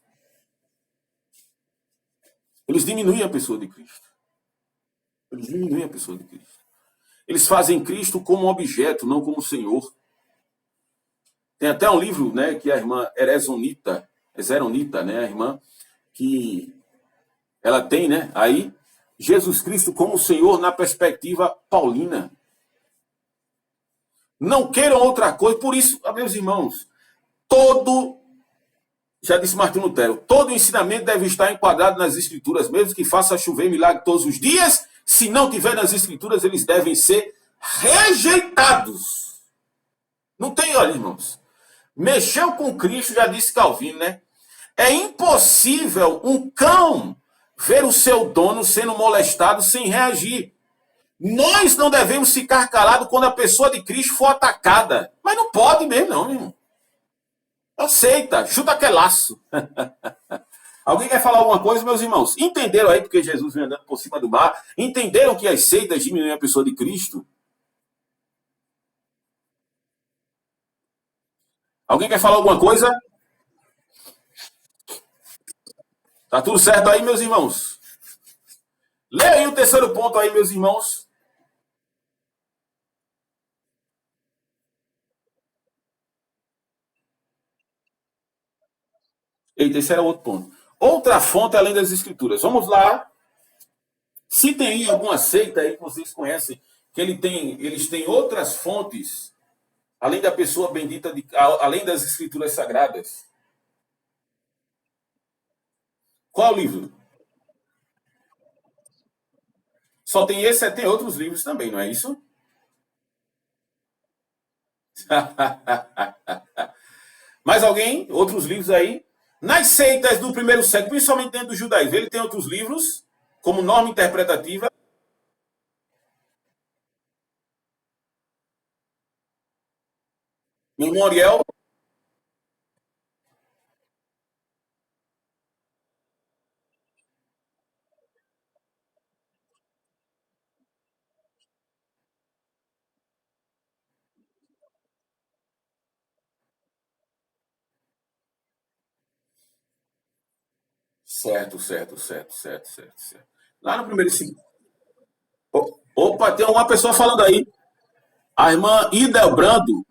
Eles diminuem a pessoa de Cristo. Eles diminuem a pessoa de Cristo. Eles fazem Cristo como objeto, não como Senhor. Tem até um livro, né, que a irmã Zeronita, né, a irmã, que ela tem, né, aí, Jesus Cristo como Senhor na perspectiva paulina. Não queiram outra coisa. Por isso, meus irmãos, todo, já disse Martim Lutero, todo ensinamento deve estar enquadrado nas Escrituras, mesmo que faça chover milagre todos os dias. Se não tiver nas Escrituras, eles devem ser rejeitados. Não tem, olha, irmãos. Mexeu com Cristo, já disse Calvino, né? É impossível um cão ver o seu dono sendo molestado sem reagir. Nós não devemos ficar calados quando a pessoa de Cristo for atacada. Mas não pode mesmo, não, meu irmão. Aceita, chuta aquele laço. Alguém quer falar alguma coisa, meus irmãos? Entenderam aí porque Jesus vem andando por cima do mar? Entenderam que as seitas diminuem a pessoa de Cristo? Alguém quer falar alguma coisa? Tá tudo certo aí, meus irmãos? Leia aí o terceiro ponto aí, meus irmãos. Eita, esse era outro ponto. Outra fonte além das escrituras. Vamos lá. Se tem alguma seita aí que vocês conhecem, que eles têm outras fontes, além da pessoa bendita, além das escrituras sagradas. Qual livro? Só tem esse, tem outros livros também, não é isso? Mais alguém? Outros livros aí? Nas seitas do primeiro século, principalmente dentro do judaísmo, ele tem outros livros, como norma interpretativa. Memorial. Certo, certo, certo, certo, certo, certo. Lá no primeiro e segundo. Opa, tem uma pessoa falando aí. A irmã Idelbrando.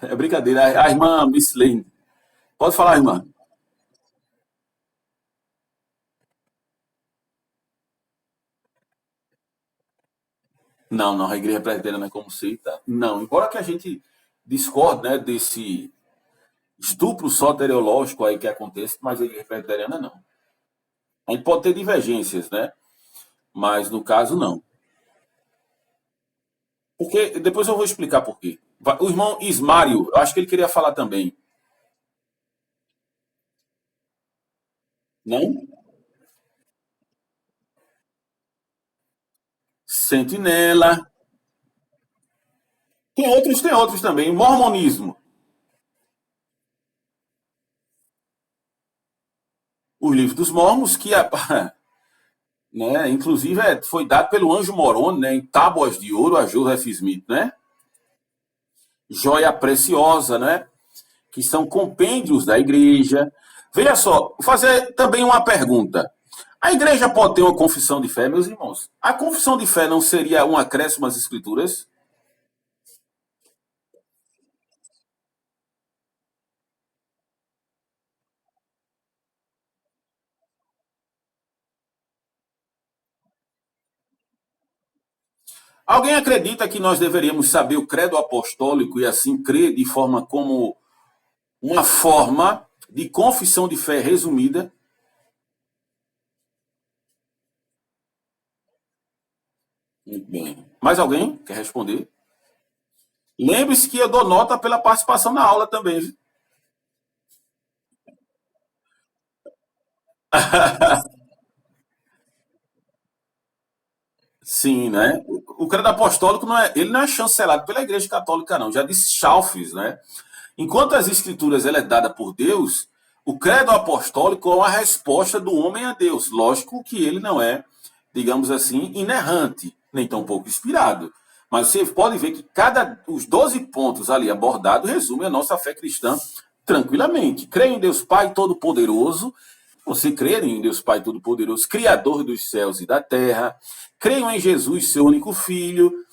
É brincadeira, a irmã Miss Lane. Pode falar, irmã. Não, não, a igreja presbiteriana é como seita. Não, embora que a gente discorde, né, desse estupro soteriológico aí que acontece, mas a igreja presbiteriana não. A gente pode ter divergências, né? Mas no caso não. Porque depois eu vou explicar por quê. O irmão Ismário, eu acho que ele queria falar também. Não? Sentinela. Tem outros também. Mormonismo. O livro dos Mormons, que né, inclusive foi dado pelo anjo Moroni, né, em tábuas de ouro a Joseph Smith, né? Joia preciosa, né? Que são compêndios da igreja. Veja só, vou fazer também uma pergunta. A igreja pode ter uma confissão de fé, meus irmãos? A confissão de fé não seria um acréscimo às escrituras? Alguém acredita que nós deveríamos saber o credo apostólico e assim crer de forma como uma forma de confissão de fé resumida? Muito bem. Mais alguém quer responder? Lembre-se que eu dou nota pela participação na aula também. Sim, né? O credo apostólico ele não é chancelado pela Igreja Católica, não. Já disse Chalfes, né? Enquanto as escrituras ela é dada por Deus, o credo apostólico é uma resposta do homem a Deus. Lógico que ele não é, digamos assim, inerrante, nem tampouco inspirado. Mas você pode ver que os 12 pontos ali abordados resumem a nossa fé cristã tranquilamente. Creio em Deus Pai Todo-Poderoso. Você crê em Deus Pai Todo-Poderoso, Criador dos céus e da terra. Creio em Jesus, seu único Filho,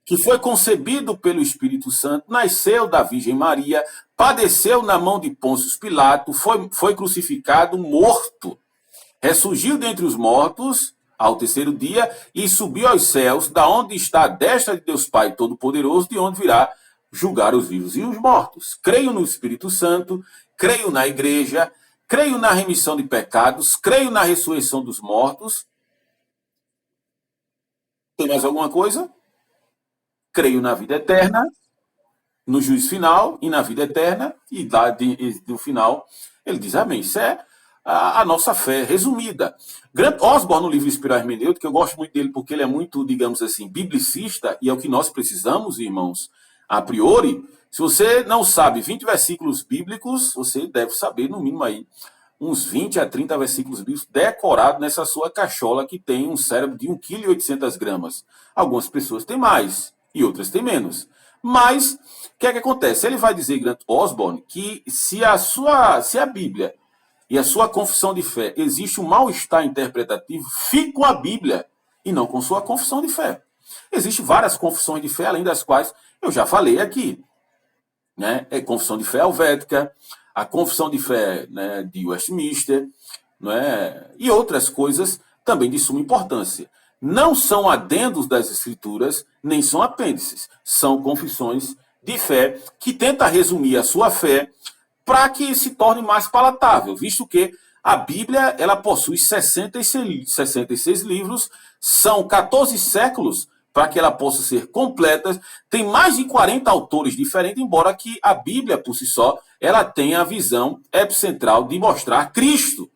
que foi concebido pelo Espírito Santo, nasceu da Virgem Maria, padeceu na mão de Pôncio Pilato, foi crucificado, morto, ressurgiu dentre os mortos ao terceiro dia e subiu aos céus, da onde está a destra de Deus Pai Todo-Poderoso, de onde virá julgar os vivos e os mortos. Creio no Espírito Santo, creio na igreja, creio na remissão de pecados, creio na ressurreição dos mortos. Tem mais alguma coisa? Creio na vida eterna, no juízo final e na vida eterna, e no final ele diz amém. Isso é a nossa fé resumida. Grant Osborne, no livro Espiral Hermenêutica, eu gosto muito dele porque ele é muito, digamos assim, biblicista, e é o que nós precisamos, irmãos, a priori. Se você não sabe 20 versículos bíblicos, você deve saber, no mínimo aí, uns 20 a 30 versículos bíblicos decorados nessa sua cachola que tem um cérebro de 1,8 kg. Algumas pessoas têm mais e outras têm menos. Mas, o que é que acontece? Ele vai dizer, Grant Osborne, que se a Bíblia e a sua confissão de fé existe um mal-estar interpretativo, fique com a Bíblia e não com sua confissão de fé. Existem várias confissões de fé, além das quais eu já falei aqui. Né? É confissão de fé helvética, a confissão de fé, né, de Westminster, né, e outras coisas também de suma importância. Não são adendos das Escrituras, nem são apêndices. São confissões de fé que tenta resumir a sua fé para que se torne mais palatável, visto que a Bíblia ela possui 66 livros, são 14 séculos para que ela possa ser completa. Tem mais de 40 autores diferentes, embora que a Bíblia, por si só, ela tenha a visão epicentral de mostrar Cristo.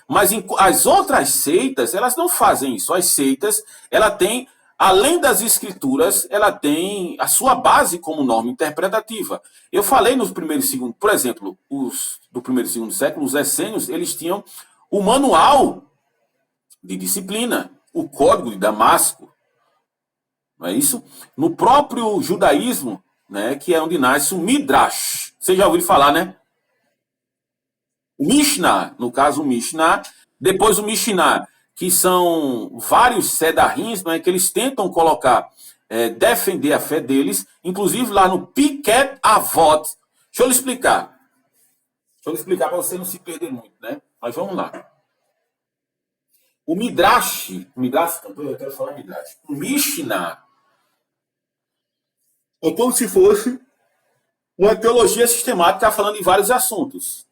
Mas as outras seitas, elas não fazem isso. As seitas, ela tem, além das escrituras, ela tem a sua base como norma interpretativa. Eu falei nos primeiros e segundos, por exemplo, os do primeiro e segundo século, os essênios, eles tinham o manual de disciplina, o Código de Damasco. Não é isso? No próprio judaísmo, né, que é onde nasce o Midrash. Você já ouviu falar, né? O Mishnah, no caso o Mishnah, depois o Mishnah, que são vários sedarins, não é, que eles tentam colocar, defender a fé deles, inclusive lá no Pirkei Avot. Deixa eu lhe explicar. Deixa eu lhe explicar para você não se perder muito, né? Mas vamos lá. O Midrash, eu quero falar Midrash. O Mishnah é como se fosse uma teologia sistemática falando de vários assuntos.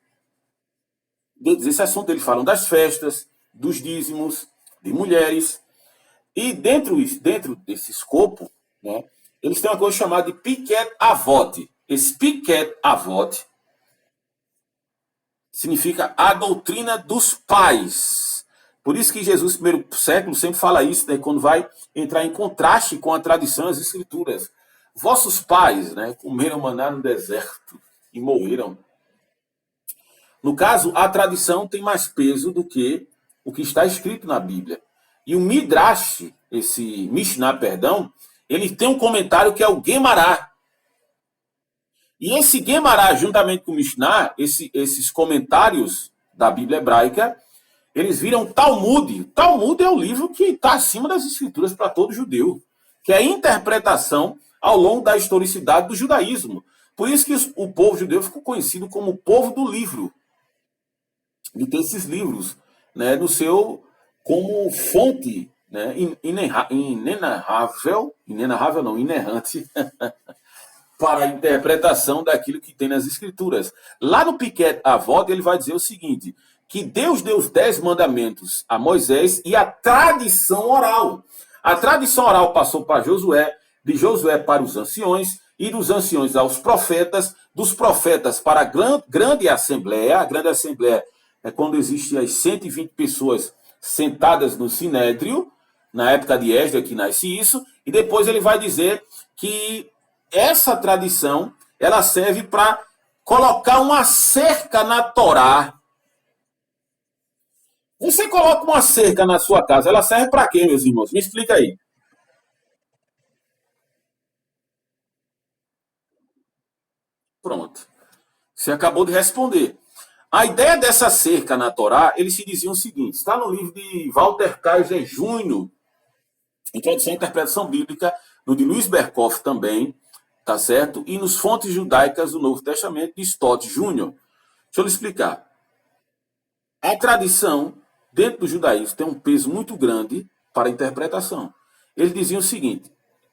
Desse assunto eles falam das festas, dos dízimos, de mulheres. E dentro desse escopo, né, eles têm uma coisa chamada de Pirkei Avot. Esse Pirkei Avot significa a doutrina dos pais. Por isso que Jesus, no primeiro século, sempre fala isso, né, quando vai entrar em contraste com a tradição e as escrituras. Vossos pais, né, comeram maná no deserto e morreram. No caso, a tradição tem mais peso do que o que está escrito na Bíblia. E o Midrash, esse Mishnah, perdão, ele tem um comentário que é o Guemará. E esse Guemará, juntamente com o Mishnah, esses comentários da Bíblia hebraica, eles viram Talmud. Talmud é o livro que está acima das escrituras para todo judeu, que é a interpretação ao longo da historicidade do judaísmo. Por isso que o povo judeu ficou conhecido como o povo do livro. De ter esses livros, né, no seu, como fonte, né, inerrante, para a interpretação daquilo que tem nas escrituras. Lá no Pirkei Avot, ele vai dizer o seguinte, que Deus deu os 10 mandamentos a Moisés e a tradição oral. A tradição oral passou para Josué, de Josué para os anciões, e dos anciões aos profetas, dos profetas para a grande assembleia. A grande assembleia é quando existem as 120 pessoas sentadas no Sinédrio, na época de Esdras que nasce isso, e depois ele vai dizer que essa tradição ela serve para colocar uma cerca na Torá. Você coloca uma cerca na sua casa, ela serve para quê, meus irmãos? Me explica aí. Pronto. Você acabou de responder. A ideia dessa cerca na Torá, eles se diziam o seguinte, está no livro de Walter Kaiser Júnior, Introdução à Interpretação Bíblica, no de Luiz Berkoff também, tá certo? E nos Fontes Judaicas do Novo Testamento, de Stott Júnior. Deixa eu lhe explicar. A tradição, dentro do judaísmo, tem um peso muito grande para a interpretação. Eles diziam o seguinte,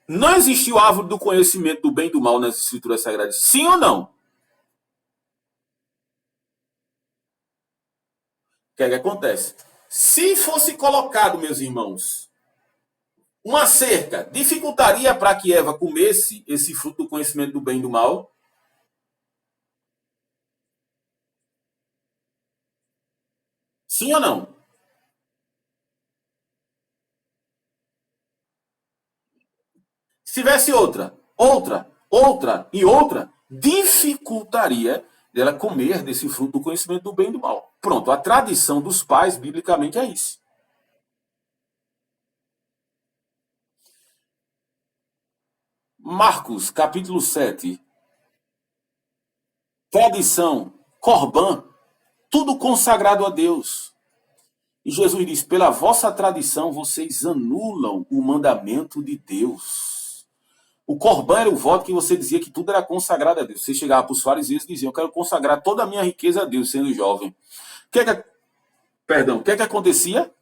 Não existiu a árvore do conhecimento do bem e do mal nas escrituras sagradas? Sim ou não? O que é que acontece? Se fosse colocado, meus irmãos, uma cerca, dificultaria para que Eva comesse esse fruto do conhecimento do bem e do mal? Sim ou não? Se tivesse outra e outra, dificultaria dela comer desse fruto do conhecimento do bem e do mal. Pronto, a tradição dos pais, biblicamente, é isso. Marcos, capítulo 7. Tradição, Corban, tudo consagrado a Deus. E Jesus diz: pela vossa tradição, vocês anulam o mandamento de Deus. O Corban era o voto que você dizia que tudo era consagrado a Deus. Você chegava para os fariseus e dizia: eu quero consagrar toda a minha riqueza a Deus, sendo jovem. O que é que acontecia?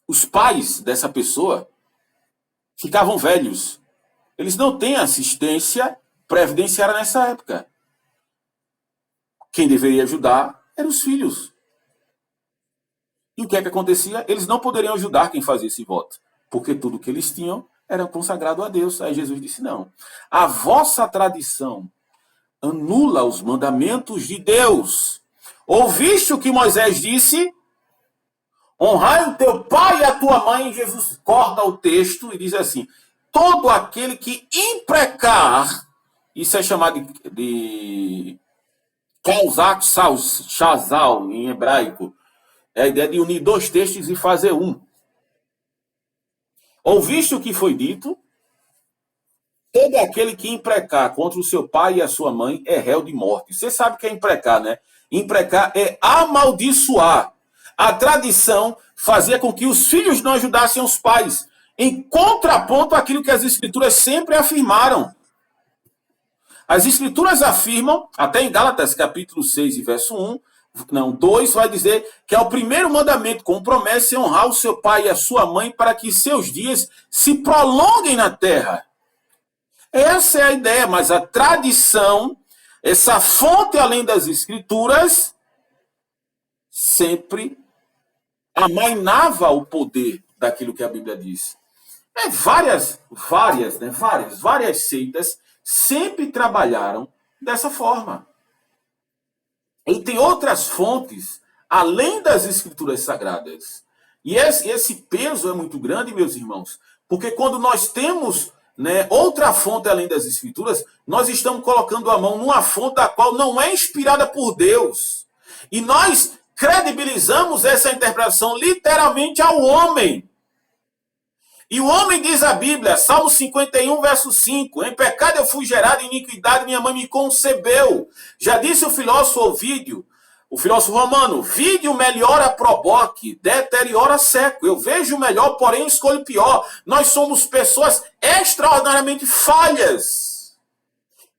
Os pais dessa pessoa ficavam velhos. Eles não têm assistência previdenciária nessa época. Quem deveria ajudar eram os filhos. E o que é que acontecia? Eles não poderiam ajudar quem fazia esse voto, porque tudo que eles tinham era consagrado a Deus. Aí Jesus disse: não, a vossa tradição anula os mandamentos de Deus. Ouviste o que Moisés disse? Honrai o teu pai e a tua mãe. Jesus corta o texto e diz assim: todo aquele que imprecar, isso é chamado de causar shazal em hebraico, é a ideia de unir dois textos e fazer um. Ouviste o que foi dito? Todo aquele que imprecar contra o seu pai e a sua mãe é réu de morte. Você sabe o que é imprecar, né? Imprecar é amaldiçoar. A tradição fazia com que os filhos não ajudassem os pais, em contraponto àquilo que as escrituras sempre afirmaram. As escrituras afirmam, até em Gálatas capítulo 6 e verso 1, não, 2, vai dizer que é o primeiro mandamento com promessa em honrar o seu pai e a sua mãe para que seus dias se prolonguem na terra. Essa é a ideia, mas a tradição, essa fonte além das escrituras, sempre amainava o poder daquilo que a Bíblia diz. Várias seitas sempre trabalharam dessa forma. E tem outras fontes, além das escrituras sagradas. E esse peso é muito grande, meus irmãos, porque quando nós temos, né, outra fonte além das escrituras, nós estamos colocando a mão numa fonte da qual não é inspirada por Deus. E nós credibilizamos essa interpretação literalmente ao homem. E o homem diz a Bíblia, Salmo 51, verso 5, em pecado eu fui gerado, em iniquidade minha mãe me concebeu. Já disse o filósofo Ovídio, o filósofo romano: vídeo melhora proboque, deteriora seco. Eu vejo o melhor, porém escolho o pior. Nós somos pessoas extraordinariamente falhas,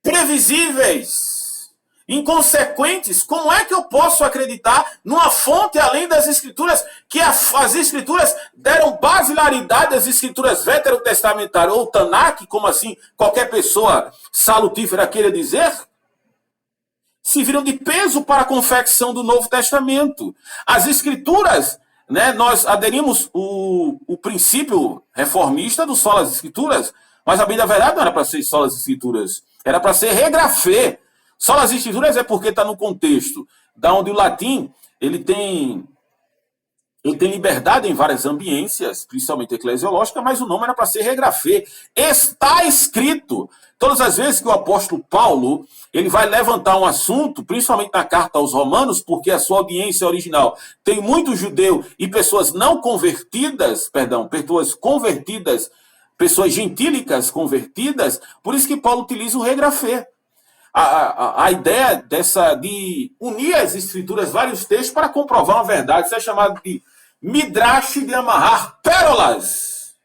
previsíveis, inconsequentes. Como é que eu posso acreditar numa fonte além das escrituras, que as escrituras deram basilaridade às escrituras veterotestamentárias, ou Tanakh, como assim qualquer pessoa salutífera queira dizer, se viram de peso para a confecção do Novo Testamento. As escrituras, né, nós aderimos o princípio reformista do solas escrituras, mas a Bíblia, na verdade, não era para ser solas escrituras, era para ser regrafê. Solas escrituras é porque está no contexto da onde o latim ele tem liberdade em várias ambiências, principalmente eclesiológica, mas o nome era para ser regrafê. Está escrito. Todas as vezes que o apóstolo Paulo ele vai levantar um assunto, principalmente na carta aos Romanos, porque a sua audiência original tem muito judeu e pessoas não convertidas, pessoas convertidas, pessoas gentílicas convertidas, por isso que Paulo utiliza o regrafê. A ideia de unir as escrituras, vários textos, para comprovar uma verdade, isso é chamado de midrash, de amarrar pérolas.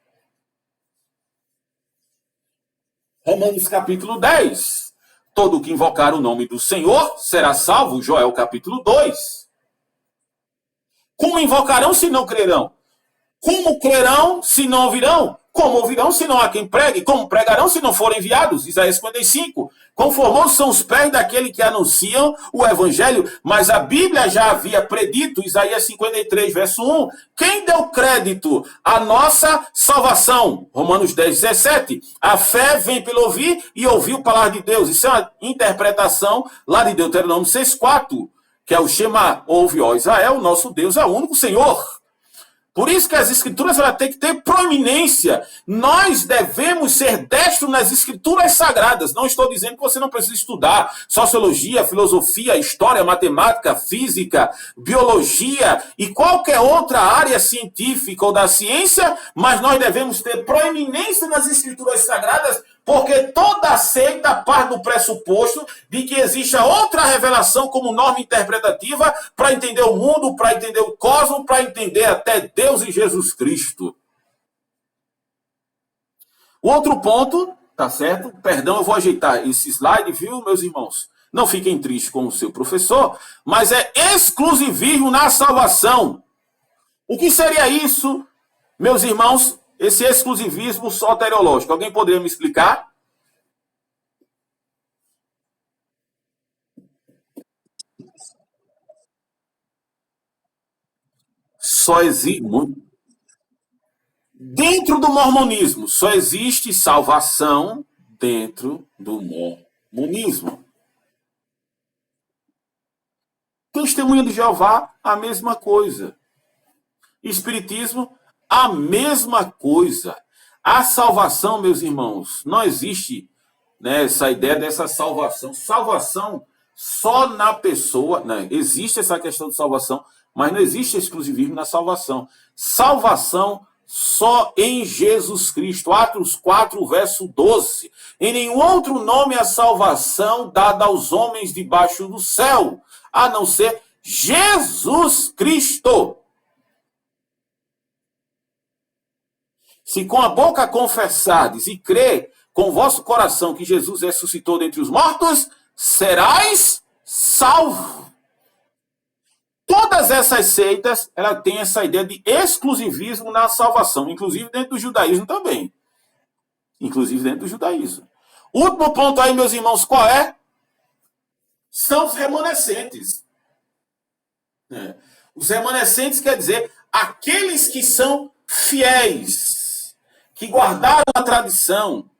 Romanos capítulo 10. Todo que invocar o nome do Senhor será salvo. Joel capítulo 2. Como invocarão se não crerão? Como crerão se não ouvirão? Como ouvirão se não há quem pregue? Como pregarão se não forem enviados? Isaías 55. Quão formosos são os pés daquele que anunciam o evangelho, mas a Bíblia já havia predito, Isaías 53, verso 1. Quem deu crédito à nossa salvação? Romanos 10, 17. A fé vem pelo ouvir e ouvir a palavra de Deus. Isso é uma interpretação lá de Deuteronômio 6, 4, que é o Shema, ouve, ó Israel, nosso Deus é o único Senhor. Por isso que as escrituras ela tem que ter proeminência. Nós devemos ser destros nas escrituras sagradas. Não estou dizendo que você não precisa estudar sociologia, filosofia, história, matemática, física, biologia e qualquer outra área científica ou da ciência, mas nós devemos ter proeminência nas escrituras sagradas, porque toda seita parte do pressuposto de que existe outra revelação como norma interpretativa para entender o mundo, para entender o cosmos, para entender até Deus e Jesus Cristo. O outro ponto, tá certo? Perdão, eu vou ajeitar esse slide, viu, meus irmãos? Não fiquem tristes com o seu professor, mas é exclusivismo na salvação. O que seria isso, meus irmãos, esse exclusivismo soteriológico? Alguém poderia me explicar? Só existe. Dentro do mormonismo, só existe salvação dentro do mormonismo. Testemunha de Jeová, a mesma coisa. Espiritismo, a mesma coisa. A salvação, meus irmãos, não existe, né, essa ideia dessa salvação. Salvação só na pessoa, né? Existe essa questão de salvação, mas não existe exclusivismo na salvação. Salvação só em Jesus Cristo. Atos 4, verso 12. Em nenhum outro nome a salvação dada aos homens debaixo do céu, a não ser Jesus Cristo. Se com a boca confessardes e crer com o vosso coração que Jesus ressuscitou dentre os mortos, serás salvo. Todas essas seitas, ela tem essa ideia de exclusivismo na salvação, inclusive dentro do judaísmo também. Inclusive dentro do judaísmo. Último ponto aí, meus irmãos, qual é? São os remanescentes. Os remanescentes quer dizer aqueles que são fiéis, que guardaram a tradição,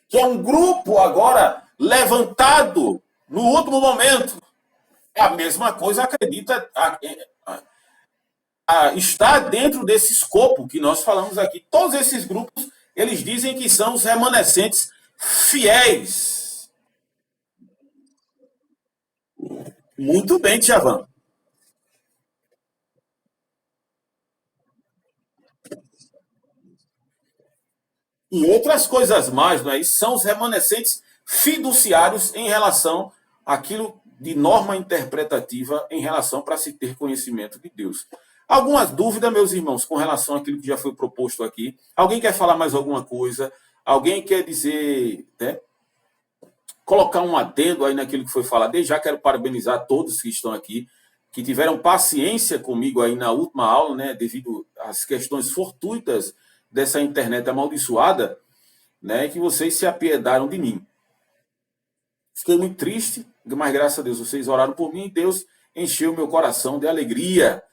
que é um grupo agora levantado no último momento. A mesma coisa acredita está dentro desse escopo que nós falamos aqui. Todos esses grupos, eles dizem que são os remanescentes fiéis. Muito bem, Tiavan. E outras coisas mais, não é? São os remanescentes fiduciários em relação àquilo de norma interpretativa em relação para se ter conhecimento de Deus. Algumas dúvidas, meus irmãos, com relação àquilo que já foi proposto aqui? Alguém quer falar mais alguma coisa? Alguém quer dizer, né? Colocar um adendo aí naquilo que foi falado? Desde já quero parabenizar todos que estão aqui, que tiveram paciência comigo aí na última aula, né? Devido às questões fortuitas dessa internet amaldiçoada, né? Que vocês se apiedaram de mim. Fiquei muito triste, mas graças a Deus vocês oraram por mim e Deus encheu meu coração de alegria.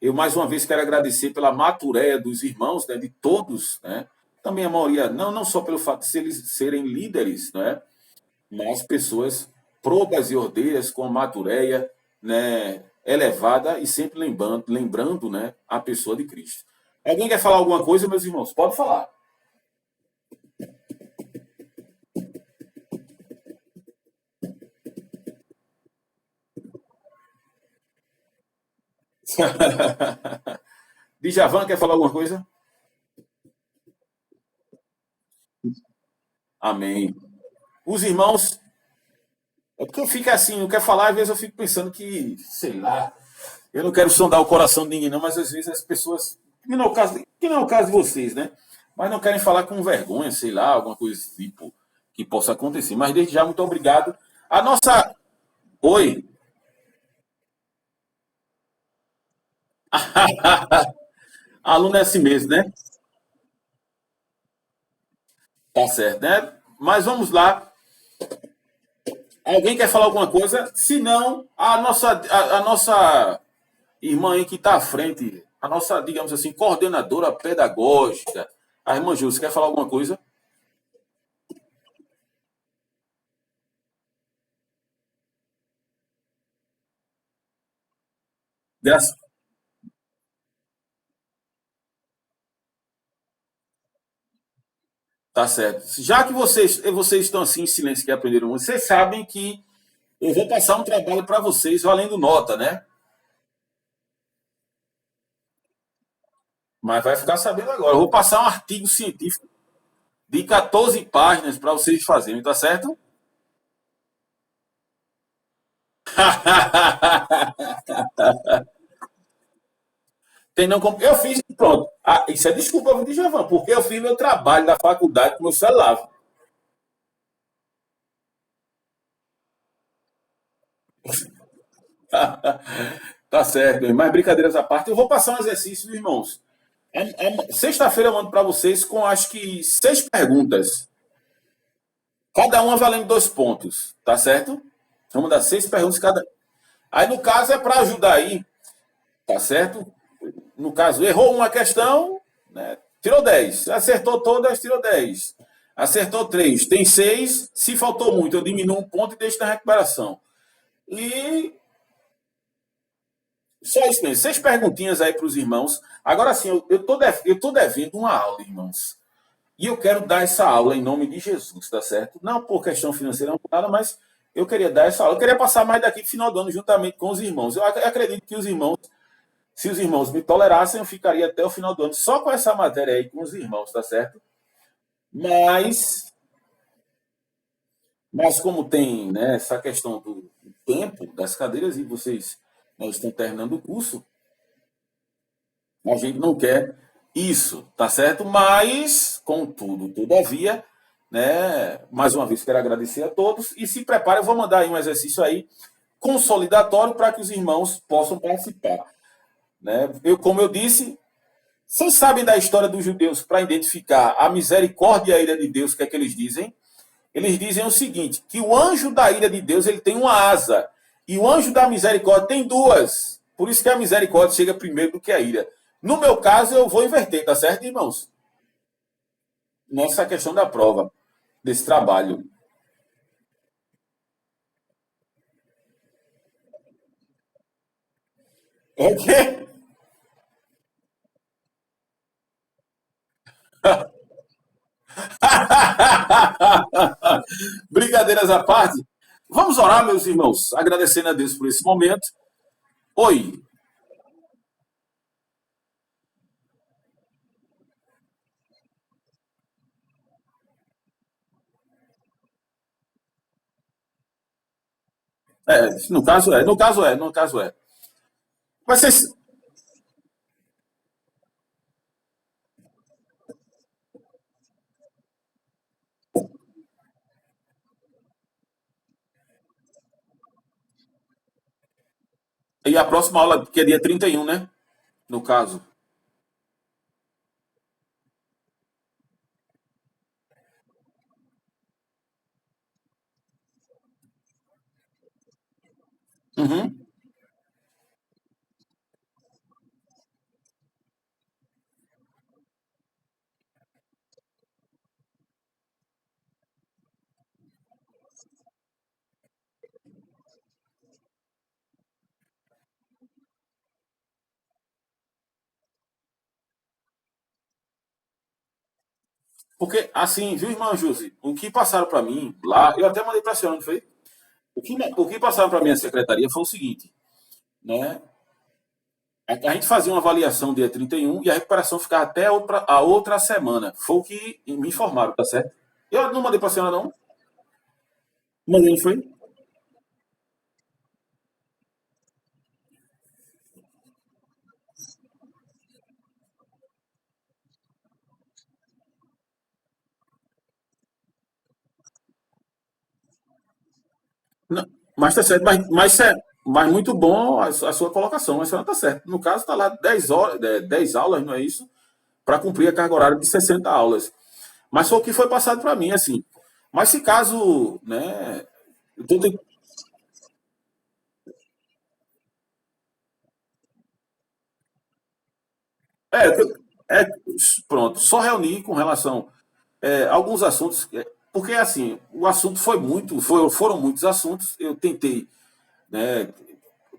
Eu mais uma vez quero agradecer pela matureia dos irmãos, né, de todos, né? Também a maioria, não só pelo fato de eles serem líderes, né, mas pessoas probas e ordeiras com a matureia, né, elevada e sempre lembrando, né, a pessoa de Cristo. Alguém quer falar alguma coisa, meus irmãos? Pode falar. Djavan quer falar alguma coisa? Amém. Os irmãos, é porque eu fico assim, não quero falar, às vezes eu fico pensando que, sei lá, eu não quero sondar o coração de ninguém, não, mas às vezes as pessoas, que não é o caso de vocês, né? Mas não querem falar com vergonha, sei lá, alguma coisa desse tipo que possa acontecer. Mas desde já, muito obrigado. A nossa. Oi. Aluno é assim mesmo, né? Tá certo, né? Mas vamos lá. Alguém quer falar alguma coisa? Se não, a nossa irmã aí que está à frente, a nossa, digamos assim, coordenadora pedagógica, a irmã Júlia, quer falar alguma coisa? Graças. Tá certo. Já que vocês estão assim em silêncio que aprenderam muito, vocês sabem que eu vou passar um trabalho para vocês valendo nota, né? Mas vai ficar sabendo agora. Eu vou passar um artigo científico de 14 páginas para vocês fazerem, tá certo? Tem não como. Eu fiz, pronto. Ah, isso é desculpa de Javan, porque eu fiz meu trabalho da faculdade com meu celular. Tá certo, mas brincadeiras à parte, eu vou passar um exercício, irmãos. Sexta-feira eu mando para vocês com acho que 6 perguntas. Cada uma valendo 2 pontos, tá certo? Vamos dar 6 perguntas cada. Aí no caso é para ajudar aí, tá certo? No caso, errou uma questão, né? Tirou 10. Acertou todas, tirou 10. Acertou 3, tem 6. Se faltou muito, eu diminuo um ponto e deixo na recuperação. E só isso mesmo. 6 perguntinhas aí para os irmãos. Agora sim, eu tô devendo uma aula, irmãos. E eu quero dar essa aula em nome de Jesus, tá certo? Não por questão financeira, não por nada, mas eu queria dar essa aula. Eu queria passar mais daqui final do ano juntamente com os irmãos. Eu acredito que os irmãos, se os irmãos me tolerassem, eu ficaria até o final do ano só com essa matéria aí com os irmãos, tá certo? Mas, mas como tem, né, essa questão do tempo das cadeiras e vocês, nós estão terminando o curso, a gente não quer isso, tá certo? Mas, contudo, todavia, né? Mais uma vez quero agradecer a todos e se prepare, eu vou mandar aí um exercício aí consolidatório para que os irmãos possam participar, né? Como eu disse, vocês sabem da história dos judeus para identificar a misericórdia e a ira de Deus, o que é que eles dizem? Eles dizem o seguinte, que o anjo da ira de Deus ele tem uma asa e o anjo da misericórdia tem duas. Por isso que a misericórdia chega primeiro do que a ira. No meu caso, eu vou inverter, tá certo, irmãos? Nessa questão da prova, desse trabalho. É o quê? Brincadeiras à parte. Vamos orar, meus irmãos, agradecendo a Deus por esse momento. Oi. No caso é. Vai ser. E a próxima aula, que é dia 31, né? No caso. Uhum. Porque, assim, viu, irmã Josi? O que passaram para mim lá, eu até mandei para a senhora, não foi? O que passaram para a minha secretaria foi o seguinte, né? A gente fazia uma avaliação dia 31 e a recuperação ficava até a outra semana. Foi o que me informaram, tá certo? Eu não mandei para a senhora, não. Mandei, não foi? Não, mas tá certo. Mas muito bom a sua colocação. A senhora tá certo. No caso, está lá 10 horas, 10 aulas, não é isso? Para cumprir a carga horária de 60 aulas. Mas foi o que foi passado para mim, assim. Mas se caso, né? eu tô ten- É, é, pronto, só reunir com relação alguns assuntos, porque assim, o assunto foi muito, foram muitos assuntos, eu tentei, né,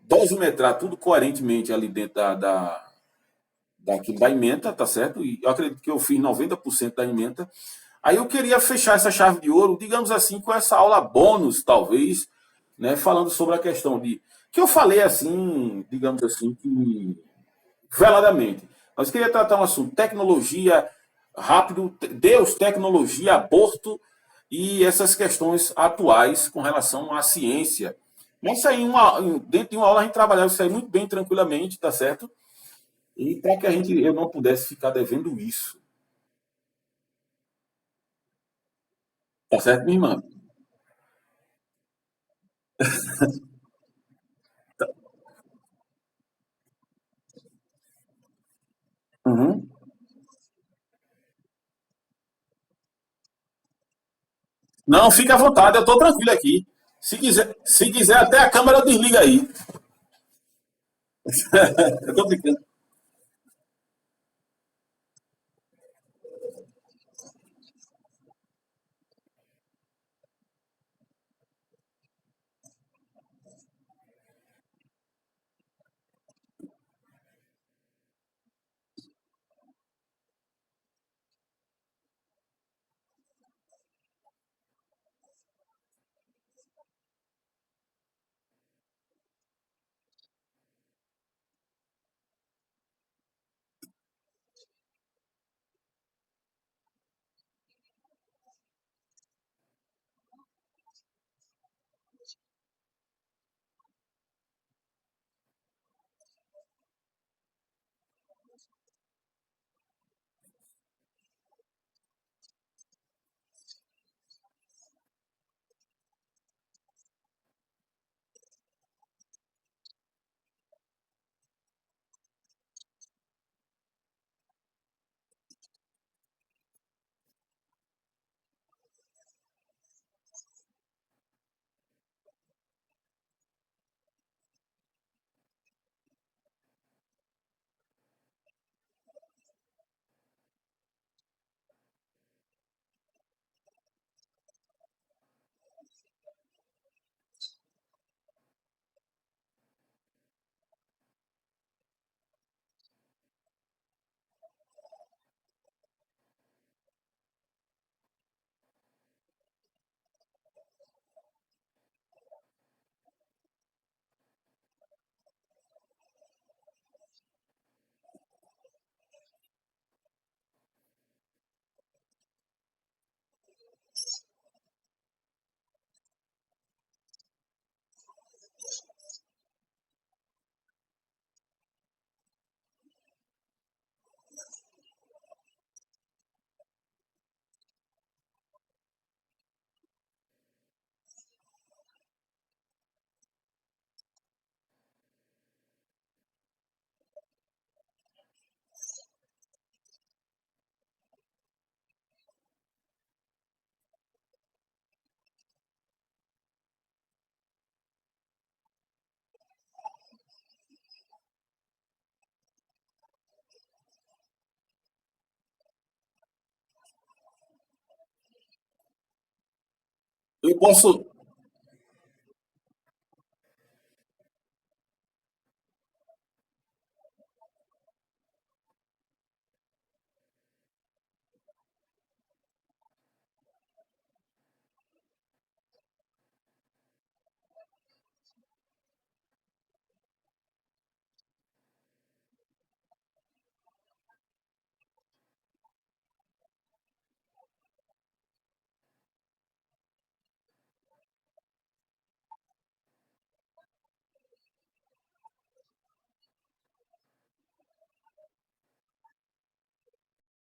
dosimetrar tudo coerentemente ali dentro daquilo da ementa, tá certo? E eu acredito que eu fiz 90% da ementa. Aí eu queria fechar essa chave de ouro, digamos assim, com essa aula bônus, talvez, né, falando sobre a questão de que eu falei assim, digamos assim, que veladamente. Mas queria tratar um assunto: tecnologia, rápido, Deus, tecnologia, aborto e essas questões atuais com relação à ciência. Mas isso aí, dentro de uma aula, a gente trabalhava isso aí muito bem, tranquilamente, tá certo? E para que eu não pudesse ficar devendo isso, tá certo, minha irmã? Uhum. Não, fica à vontade, eu estou tranquilo aqui. Se quiser, até a câmera desliga aí. Eu estou brincando. Eu posso.